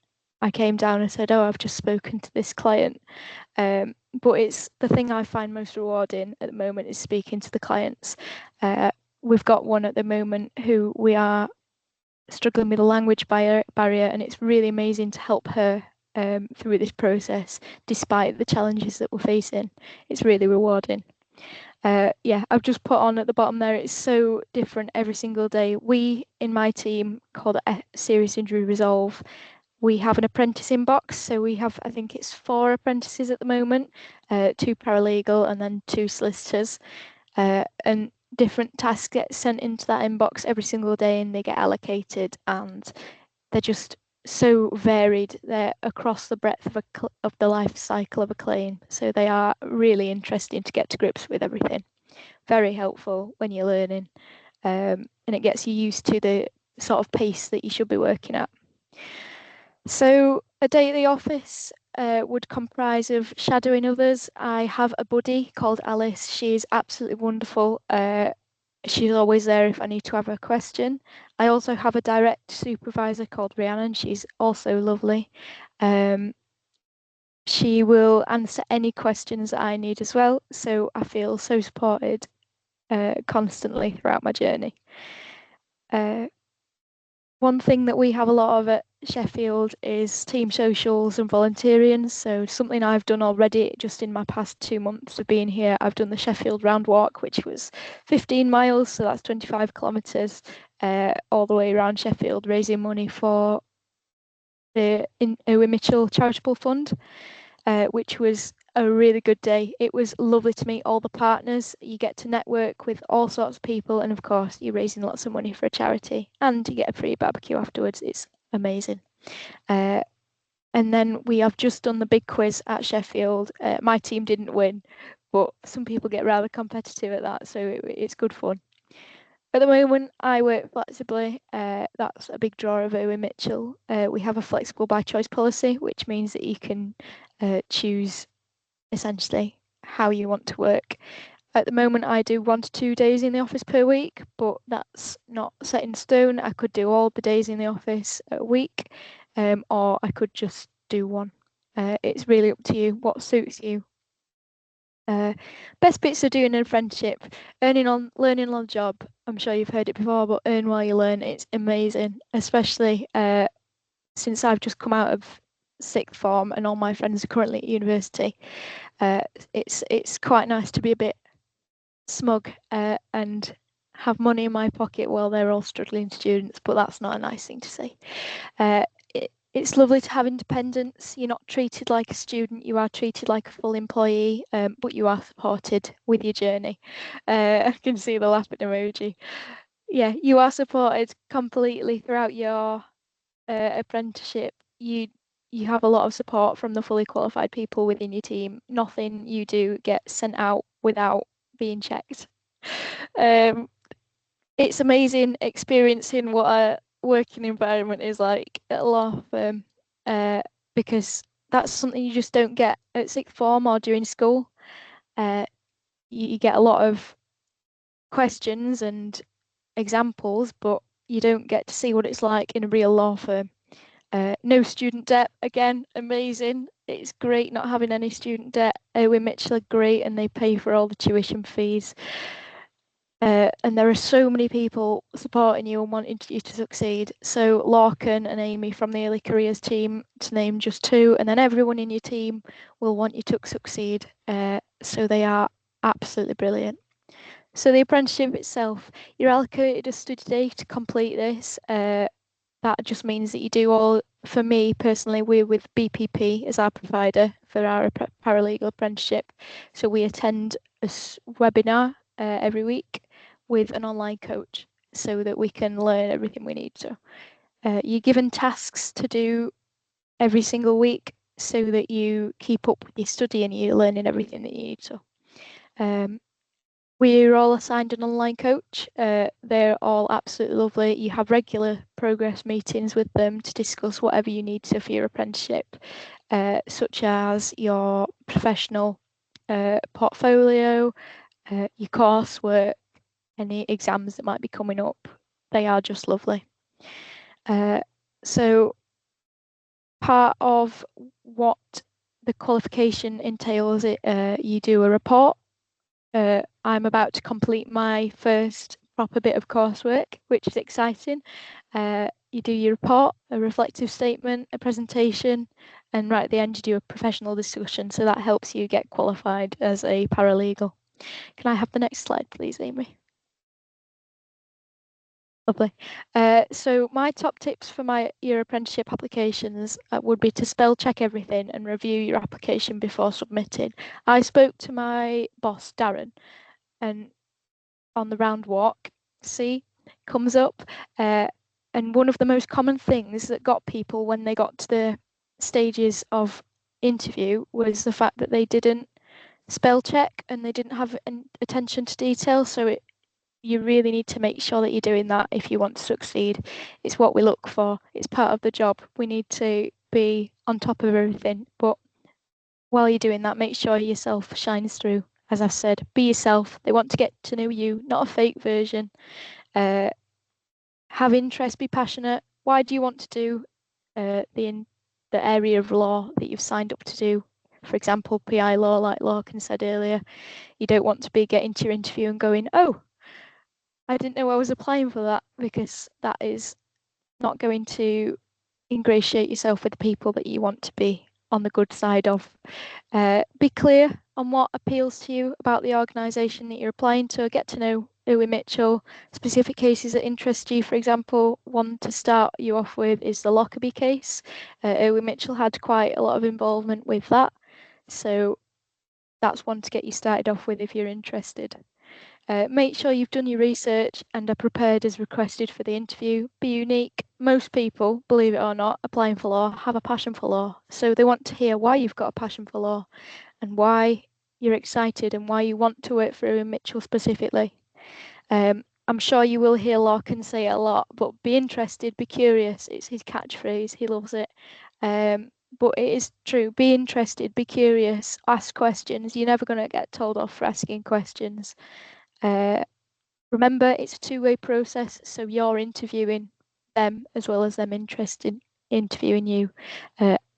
I came down and said, "Oh, I've just spoken to this client." But it's the thing I find most rewarding at the moment is speaking to the clients. We've got one at the moment who we are struggling with a language barrier, and it's really amazing to help her through this process, despite the challenges that we're facing. It's really rewarding. Yeah, I've just put on at the bottom there, it's so different every single day. We, in my team, called it Serious Injury Resolve, we have an apprentice inbox. So we have, I think it's 4 apprentices at the moment, 2 paralegal and then 2 solicitors. And different tasks get sent into that inbox every single day and they get allocated, and they're just so varied. They're across the breadth of the life cycle of a claim. So they are really interesting to get to grips with everything. Very helpful when you're learning, and it gets you used to the sort of pace that you should be working at. So a day at the office would comprise of shadowing others. I have a buddy called Alice. She's absolutely wonderful. She's always there if I need to have a question. I also have a direct supervisor called Rhiannon. She's also lovely. She will answer any questions that I need as well. So I feel so supported constantly throughout my journey. One thing that we have a lot of at Sheffield is team socials and volunteering. So something I've done already just in my past 2 months of being here, I've done the Sheffield Round Walk, which was 15 miles, so that's 25 kilometres all the way around Sheffield, raising money for the Irwin Mitchell Charitable Fund, which was a really good day. It was lovely to meet all the partners. You get to network with all sorts of people, and of course you're raising lots of money for a charity, and you get a free barbecue afterwards. It's amazing. And then we have just done the big quiz at Sheffield. My team didn't win, but some people get rather competitive at that, so it's good fun. At the moment, I work flexibly. That's a big draw of Irwin Mitchell. We have a flexible by choice policy, which means that you can choose essentially how you want to work. At the moment, I do 1 to 2 days in the office per week, but that's not set in stone. I could do all the days in the office a week, or I could just do 1. It's really up to you what suits you. Best bits of doing an apprenticeship, learning on the job. I'm sure you've heard it before, but earn while you learn. It's amazing, especially since I've just come out of 6th form and all my friends are currently at university. It's quite nice to be a bit smug and have money in my pocket while they're all struggling students, but that's not a nice thing to say. It's lovely to have independence. You're not treated like a student, you are treated like a full employee, but you are supported with your journey. I can see the laughing emoji. Yeah, you are supported completely throughout your apprenticeship. You have a lot of support from the fully qualified people within your team. Nothing you do gets sent out without being checked. It's amazing experiencing what a working environment is like at a law firm, because that's something you just don't get at 6th form or during school. You get a lot of questions and examples, but you don't get to see what it's like in a real law firm. No student debt, again, amazing. It's great not having any student debt. Irwin Mitchell are great and they pay for all the tuition fees. And there are so many people supporting you and wanting you to succeed. So Larkin and Amy from the early careers team, to name just 2, and then everyone in your team will want you to succeed. So they are absolutely brilliant. So the apprenticeship itself, you're allocated a study day to complete this. that just means that you do all, for me personally, we're with BPP as our provider for our paralegal apprenticeship. So we attend a webinar every week with an online coach so that we can learn everything we need to. You're given tasks to do every single week so that you keep up with your study and you're learning everything that you need to. We're all assigned an online coach. They're all absolutely lovely. You have regular progress meetings with them to discuss whatever you need to for your apprenticeship, such as your professional portfolio, your coursework, any exams that might be coming up. They are just lovely. So part of what the qualification entails, you do a report. I'm about to complete my first proper bit of coursework, which is exciting. You do your report, a reflective statement, a presentation, and right at the end you do a professional discussion. So that helps you get qualified as a paralegal. Can I have the next slide, please, Amy? Lovely. So my top tips for your apprenticeship applications would be to spell check everything and review your application before submitting. I spoke to my boss, Darren, and on the round walk, see, comes up. And one of the most common things that got people when they got to the stages of interview was the fact that they didn't spell check and they didn't have attention to detail. So you really need to make sure that you're doing that if you want to succeed. It's what we look for. It's part of the job. We need to be on top of everything. But while you're doing that, make sure yourself shines through. As I've said, be yourself. They want to get to know you, not a fake version. Have interest, be passionate. Why do you want to do the area of law that you've signed up to do? For example, PI law, like Lorcan said earlier. You don't want to be getting to your interview and going, oh, I didn't know I was applying for that, because that is not going to ingratiate yourself with the people that you want to be on the good side of. Be clear on what appeals to you about the organisation that you're applying to. Get to know Irwin Mitchell, specific cases that interest you. For example, one to start you off with is the Lockerbie case. Irwin Mitchell had quite a lot of involvement with that. So that's one to get you started off with if you're interested. Make sure you've done your research and are prepared as requested for the interview. Be unique. Most people, believe it or not, applying for law have a passion for law. So they want to hear why you've got a passion for law and why you're excited and why you want to work for Irwin Mitchell specifically. I'm sure you will hear Larkin say it a lot, but be interested, be curious. It's his catchphrase. He loves it. But it is true. Be interested, be curious, ask questions. You're never going to get told off for asking questions. Remember, it's a two-way process, so you're interviewing them as well as them interested in interviewing you.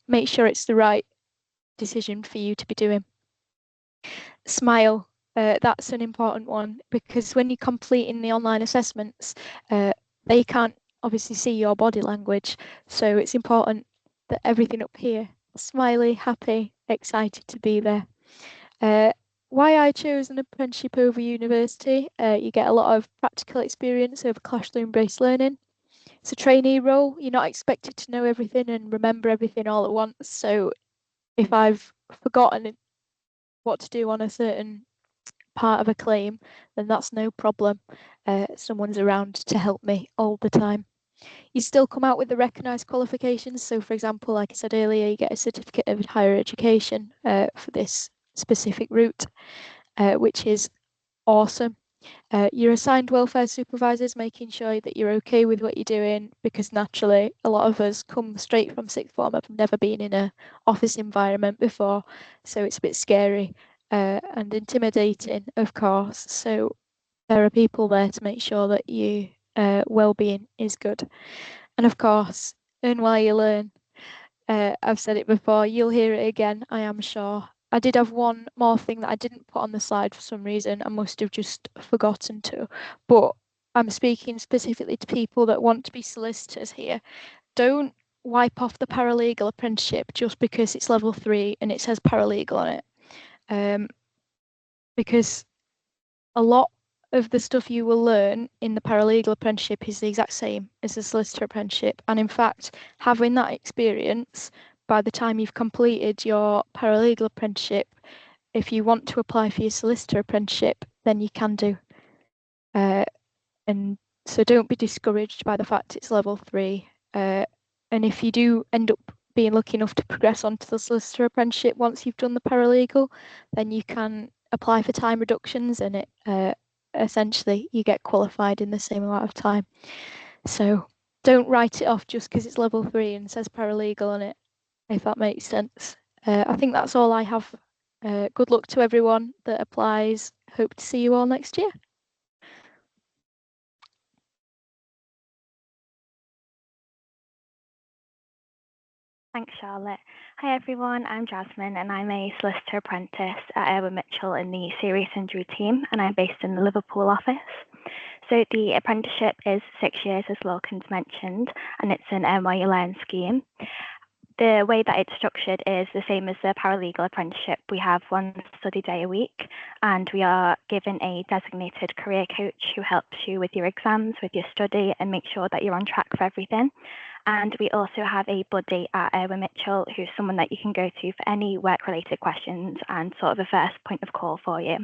Make sure it's the right decision for you to be doing. Smile. That's an important one, because when you're completing the online assessments, they can't obviously see your body language. So it's important that everything up here, smiley, happy, excited to be there. Why I chose an apprenticeship over university, you get a lot of practical experience over classroom-based learning. It's a trainee role. You're not expected to know everything and remember everything all at once. So if I've forgotten what to do on a certain part of a claim, then that's no problem. Someone's around to help me all the time. You still come out with the recognised qualifications. So for example, like I said earlier, you get a certificate of higher education for this specific route, which is awesome. You're assigned welfare supervisors, making sure that you're okay with what you're doing, because naturally a lot of us come straight from sixth form, have never been in an office environment before, so it's a bit scary and intimidating, of course. So there are people there to make sure that your well-being is good. And of course, earn while you learn. I've said it before, you'll hear it again, I am sure. I did have one more thing that I didn't put on the slide for some reason. I must have just forgotten to, but I'm speaking specifically to people that want to be solicitors here. Don't wipe off the paralegal apprenticeship just because it's level 3 and it says paralegal on it. Because a lot of the stuff you will learn in the paralegal apprenticeship is the exact same as the solicitor apprenticeship. And in fact, having that experience, by the time you've completed your paralegal apprenticeship, if you want to apply for your solicitor apprenticeship, then you can do. And so don't be discouraged by the fact it's level 3. And if you do end up being lucky enough to progress onto the solicitor apprenticeship once you've done the paralegal, then you can apply for time reductions, and it essentially you get qualified in the same amount of time. So don't write it off just because it's level 3 and says paralegal on it, if that makes sense. I think that's all I have. Good luck to everyone that applies. Hope to see you all next year. Thanks, Charlotte. Hi, everyone. I'm Jasmine, and I'm a solicitor apprentice at Irwin Mitchell in the serious injury team, and I'm based in the Liverpool office. So the apprenticeship is 6 years, as Lorcan's mentioned, and it's an NY Learn scheme. The way that it's structured is the same as the paralegal apprenticeship. We have one study day a week, and we are given a designated career coach who helps you with your exams, with your study, and make sure that you're on track for everything. And we also have a buddy at Irwin Mitchell, who's someone that you can go to for any work-related questions and sort of a first point of call for you.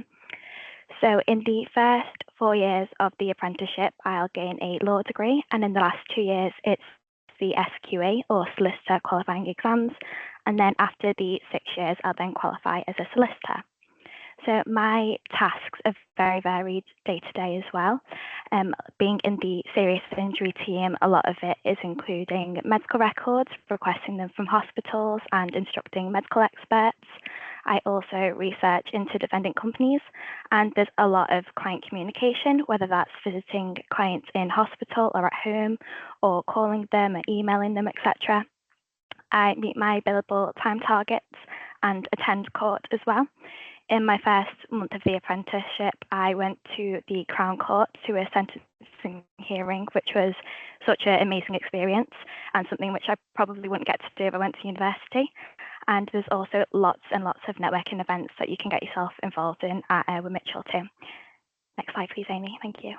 So in the first 4 years of the apprenticeship, I'll gain a law degree, and in the last 2 years, it's the SQA or solicitor qualifying exams, and then after the 6 years, I'll then qualify as a solicitor. So my tasks are very varied day to day as well. Being in the serious injury team, a lot of it is including medical records, requesting them from hospitals and instructing medical experts. I also research into defendant companies, and there's a lot of client communication, whether that's visiting clients in hospital or at home, or calling them or emailing them, etc. I meet my billable time targets and attend court as well. In my first month of the apprenticeship, I went to the Crown Court to a sentencing hearing, which was such an amazing experience and something which I probably wouldn't get to do if I went to university. And there's also lots and lots of networking events that you can get yourself involved in at Irwin Mitchell too. Next slide, please, Amy. Thank you.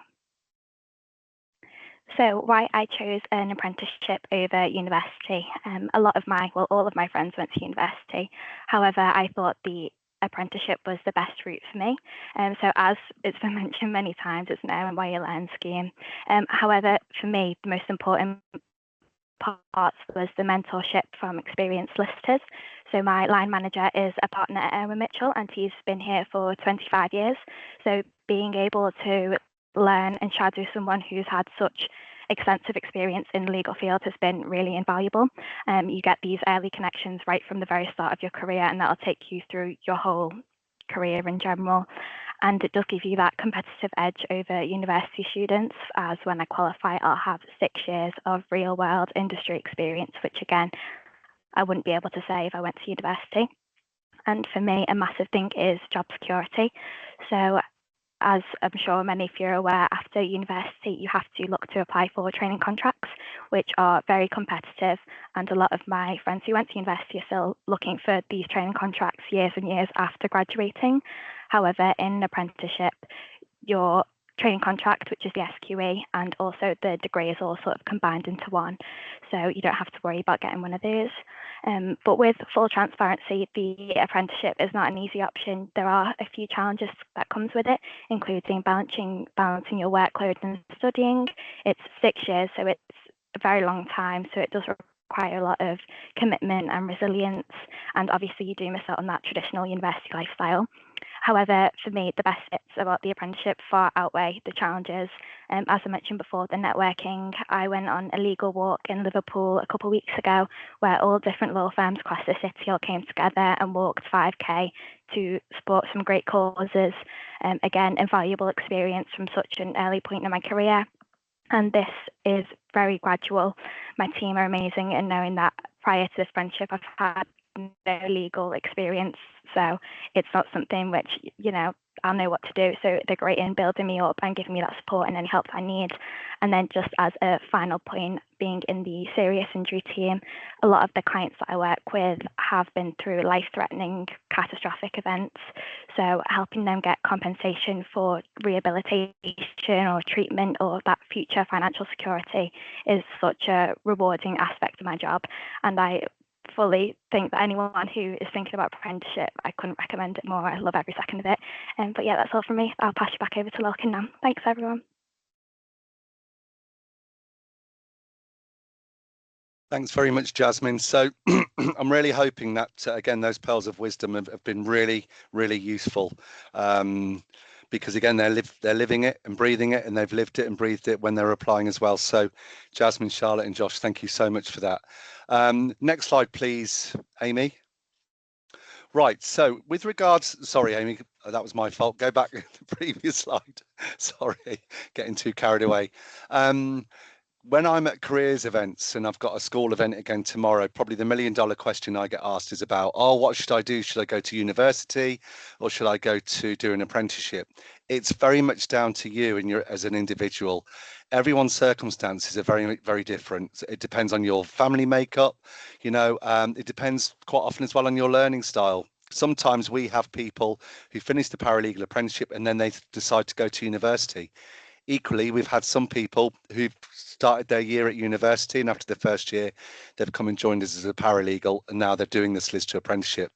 So why I chose an apprenticeship over university. All of my friends went to university. However, I thought the apprenticeship was the best route for me. So as it's been mentioned many times, it's an NY Learn scheme. However, for me, the most important parts was the mentorship from experienced solicitors. So my line manager is a partner at Irwin Mitchell, and he's been here for 25 years. So being able to learn and shadow someone who's had such extensive experience in the legal field has been really invaluable. You get these early connections right from the very start of your career, and that'll take you through your whole career in general. And it does give you that competitive edge over university students, as when I qualify, I'll have 6 years of real world industry experience, which again, I wouldn't be able to say if I went to university. And for me, a massive thing is job security. So as I'm sure many of you are aware, after university, you have to look to apply for training contracts, which are very competitive. And a lot of my friends who went to university are still looking for these training contracts years and years after graduating. However, in an apprenticeship, your training contract, which is the SQE, and also the degree is all sort of combined into one. So you don't have to worry about getting one of those. But with full transparency, the apprenticeship is not an easy option. There are a few challenges that comes with it, including balancing your workload and studying. It's 6 years, so it's a very long time. So it does require a lot of commitment and resilience. And obviously you do miss out on that traditional university lifestyle. However, for me, the best bits about the apprenticeship far outweigh the challenges. As I mentioned before, the networking. I went on a legal walk in Liverpool a couple of weeks ago where all different law firms across the city all came together and walked 5K to support some great causes. Again, invaluable experience from such an early point in my career. And this is very gradual. My team are amazing in knowing that prior to this apprenticeship, I've had no legal experience, so it's not something which, you know, I'll know what to do. So they're great in building me up and giving me that support and any help I need. And then just as a final point, being in the serious injury team, a lot of the clients that I work with have been through life-threatening catastrophic events. So helping them get compensation for rehabilitation or treatment or that future financial security is such a rewarding aspect of my job. And I fully think that anyone who is thinking about apprenticeship, I couldn't recommend it more. I love every second of it. But yeah, that's all from me. I'll pass you back over to Lorcan now. Thanks, everyone. Thanks very much, Jasmine. So I'm really hoping that, again, those pearls of wisdom have been really, really useful. Because again, they're living it and breathing it, and they've lived it and breathed it when they're applying as well. So Jasmine, Charlotte and Josh, thank you so much for that. Next slide, please, Amy. Right, so with regards, sorry, Amy, that was my fault. Go back to the previous slide. Sorry, getting too carried away. When I'm at careers events, and I've got a school event again tomorrow, probably the $1 million question I get asked is about, oh, what should I do? Should I go to university or should I go to do an apprenticeship? It's very much down to you and as an individual. Everyone's circumstances are very, very different. It depends on your family makeup, it depends quite often as well on your learning style. Sometimes we have people who finish the paralegal apprenticeship and then they decide to go to university. Equally, we've had some people who've started their year at university, and after the first year, they've come and joined us as a paralegal, and now they're doing the solicitor apprenticeship.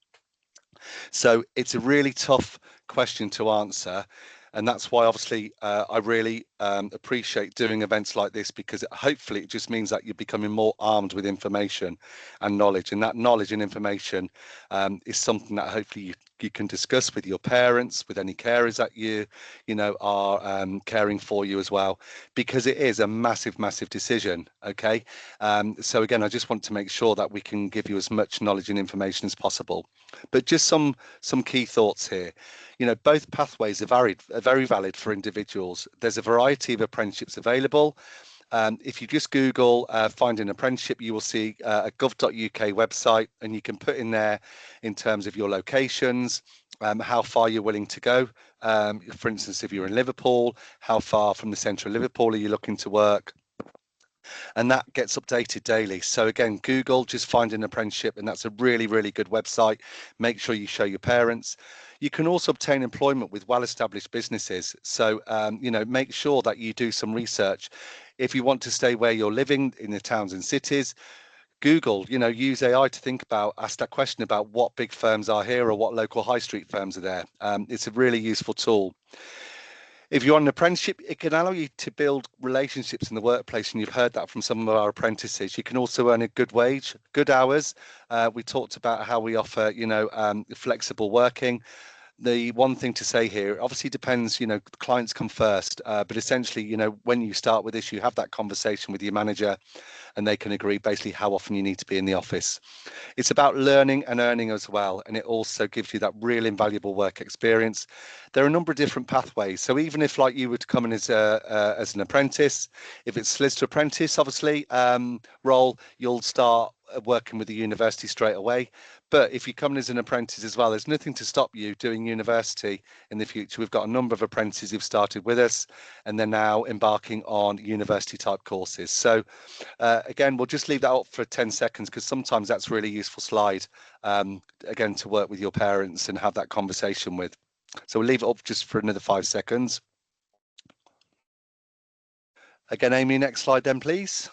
So it's a really tough question to answer. And that's why, obviously, I really appreciate doing events like this, because hopefully it just means that you're becoming more armed with information and knowledge. And that knowledge and information is something that hopefully you can discuss with your parents, with any carers that you are caring for you as well, because it is a massive, massive decision. Okay. So again, I just want to make sure that we can give you as much knowledge and information as possible. But just some key thoughts here. Both pathways are very valid for individuals. There's a variety of apprenticeships available. If you just Google find an apprenticeship, you will see a gov.uk website, and you can put in there in terms of your locations, how far you're willing to go. For instance, if you're in Liverpool, how far from the centre of Liverpool are you looking to work? And that gets updated daily. So again, Google, just find an apprenticeship, and that's a really, really good website. Make sure you show your parents. You can also obtain employment with well-established businesses. So, make sure that you do some research. If you want to stay where you're living in the towns and cities, Google, use AI to ask that question about what big firms are here or what local high street firms are there. It's a really useful tool. If you're on an apprenticeship, it can allow you to build relationships in the workplace, and you've heard that from some of our apprentices. You can also earn a good wage, good hours. We talked about how we offer, flexible working. The one thing to say here, obviously depends, clients come first, but essentially, when you start with this, you have that conversation with your manager, and they can agree basically how often you need to be in the office. It's about learning and earning as well, and it also gives you that real invaluable work experience. There are a number of different pathways. So even if you were to come in as an apprentice, if it's solicitor apprentice, obviously, role, you'll start working with the university straight away. But if you come in as an apprentice as well, there's nothing to stop you doing university in the future. We've got a number of apprentices who've started with us, and they're now embarking on university type courses. So again, we'll just leave that up for 10 seconds, because sometimes that's a really useful slide, again, to work with your parents and have that conversation with. So we'll leave it up just for another 5 seconds. Again, Amy, next slide then, please.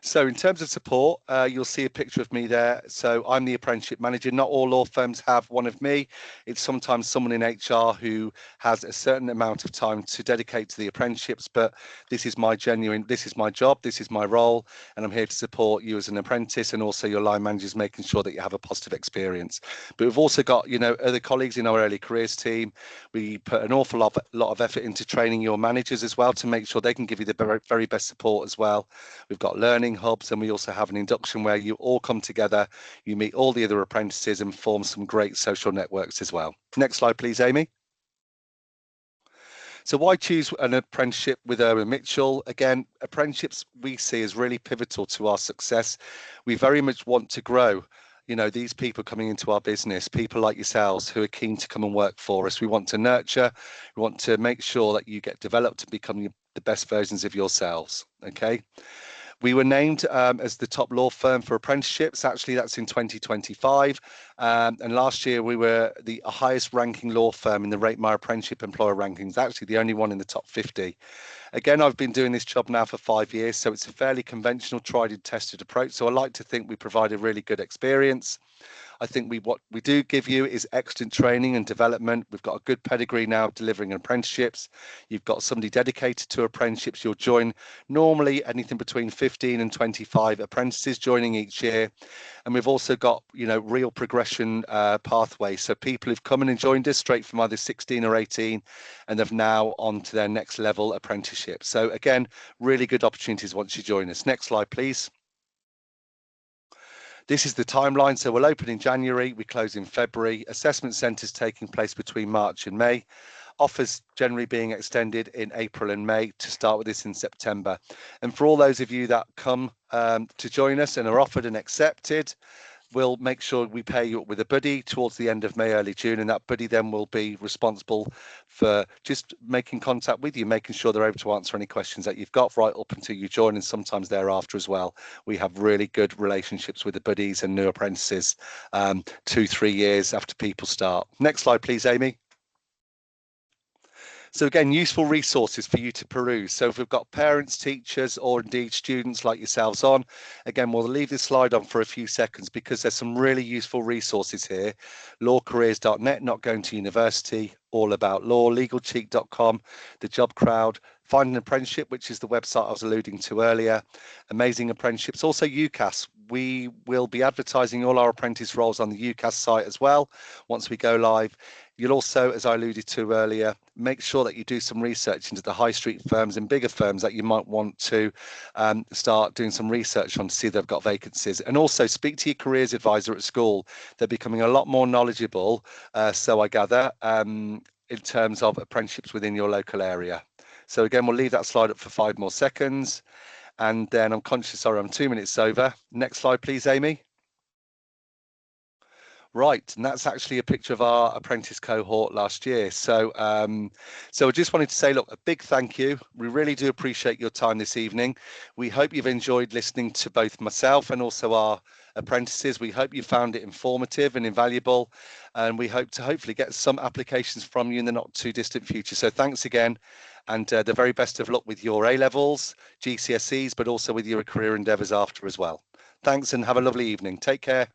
So in terms of support, you'll see a picture of me there. So I'm the apprenticeship manager. Not all law firms have one of me. It's sometimes someone in HR who has a certain amount of time to dedicate to the apprenticeships, but this is my job, this is my role, and I'm here to support you as an apprentice, and also your line managers, making sure that you have a positive experience. But we've also got, other colleagues in our early careers team. We put an awful lot of effort into training your managers as well, to make sure they can give you the very best support as well. We've got learning hubs, and we also have an induction where you all come together, you meet all the other apprentices, and form some great social networks as well. Next slide, please, Amy. So why choose an apprenticeship with Irwin Mitchell? Again, apprenticeships we see as really pivotal to our success. We very much want to grow you know, these people coming into our business, people like yourselves who are keen to come and work for us. We want to nurture, we want to make sure that you get developed and become the best versions of yourselves. Okay. We were named as the top law firm for apprenticeships. Actually, that's in 2025. And last year, we were the highest ranking law firm in the Rate My Apprenticeship Employer rankings, actually the only one in the top 50. Again, I've been doing this job now for 5 years, so it's a fairly conventional, tried and tested approach. So I like to think we provide a really good experience. I think what we do give you is excellent training and development. We've got a good pedigree now of delivering apprenticeships. You've got somebody dedicated to apprenticeships. You'll join normally anything between 15 and 25 apprentices joining each year. And we've also got, you know, real progression pathways. So people who've come in and joined us straight from either 16 or 18, and they've now on to their next level apprenticeship. So again, really good opportunities once you join us. Next slide, please. This is the timeline. So we'll open in January, we close in February. Assessment centres taking place between March and May. Offers generally being extended in April and May to start with this in September. And for all those of you that come to join us and are offered and accepted, we'll make sure we pay you with a buddy towards the end of May, early June, and that buddy then will be responsible for just making contact with you, making sure they're able to answer any questions that you've got right up until you join, and sometimes thereafter as well. We have really good relationships with the buddies and new apprentices 2-3 years after people start. Next slide, please, Amy. So again, useful resources for you to peruse. So if we've got parents, teachers, or indeed students like yourselves on, again, we'll leave this slide on for a few seconds because there's some really useful resources here. Lawcareers.net, not going to university, all about law, legalcheek.com, the job crowd, Find an Apprenticeship, which is the website I was alluding to earlier, Amazing Apprenticeships, also UCAS. We will be advertising all our apprentice roles on the UCAS site as well once we go live. You'll also, as I alluded to earlier, make sure that you do some research into the high street firms and bigger firms that you might want to start doing some research on to see if they've got vacancies. And also speak to your careers advisor at school. They're becoming a lot more knowledgeable, so I gather, in terms of apprenticeships within your local area. So again, we'll leave that slide up for 5 more seconds. And then I'm conscious, sorry, I'm 2 minutes over. Next slide, please, Amy. Right, and that's actually a picture of our apprentice cohort last year. So I just wanted to say, look, a big thank you. We really do appreciate your time this evening. We hope you've enjoyed listening to both myself and also our apprentices. We hope you found it informative and invaluable, and we hope to hopefully get some applications from you in the not too distant future. So thanks again, and the very best of luck with your A-levels, GCSEs, but also with your career endeavours after as well. Thanks, and have a lovely evening. Take care.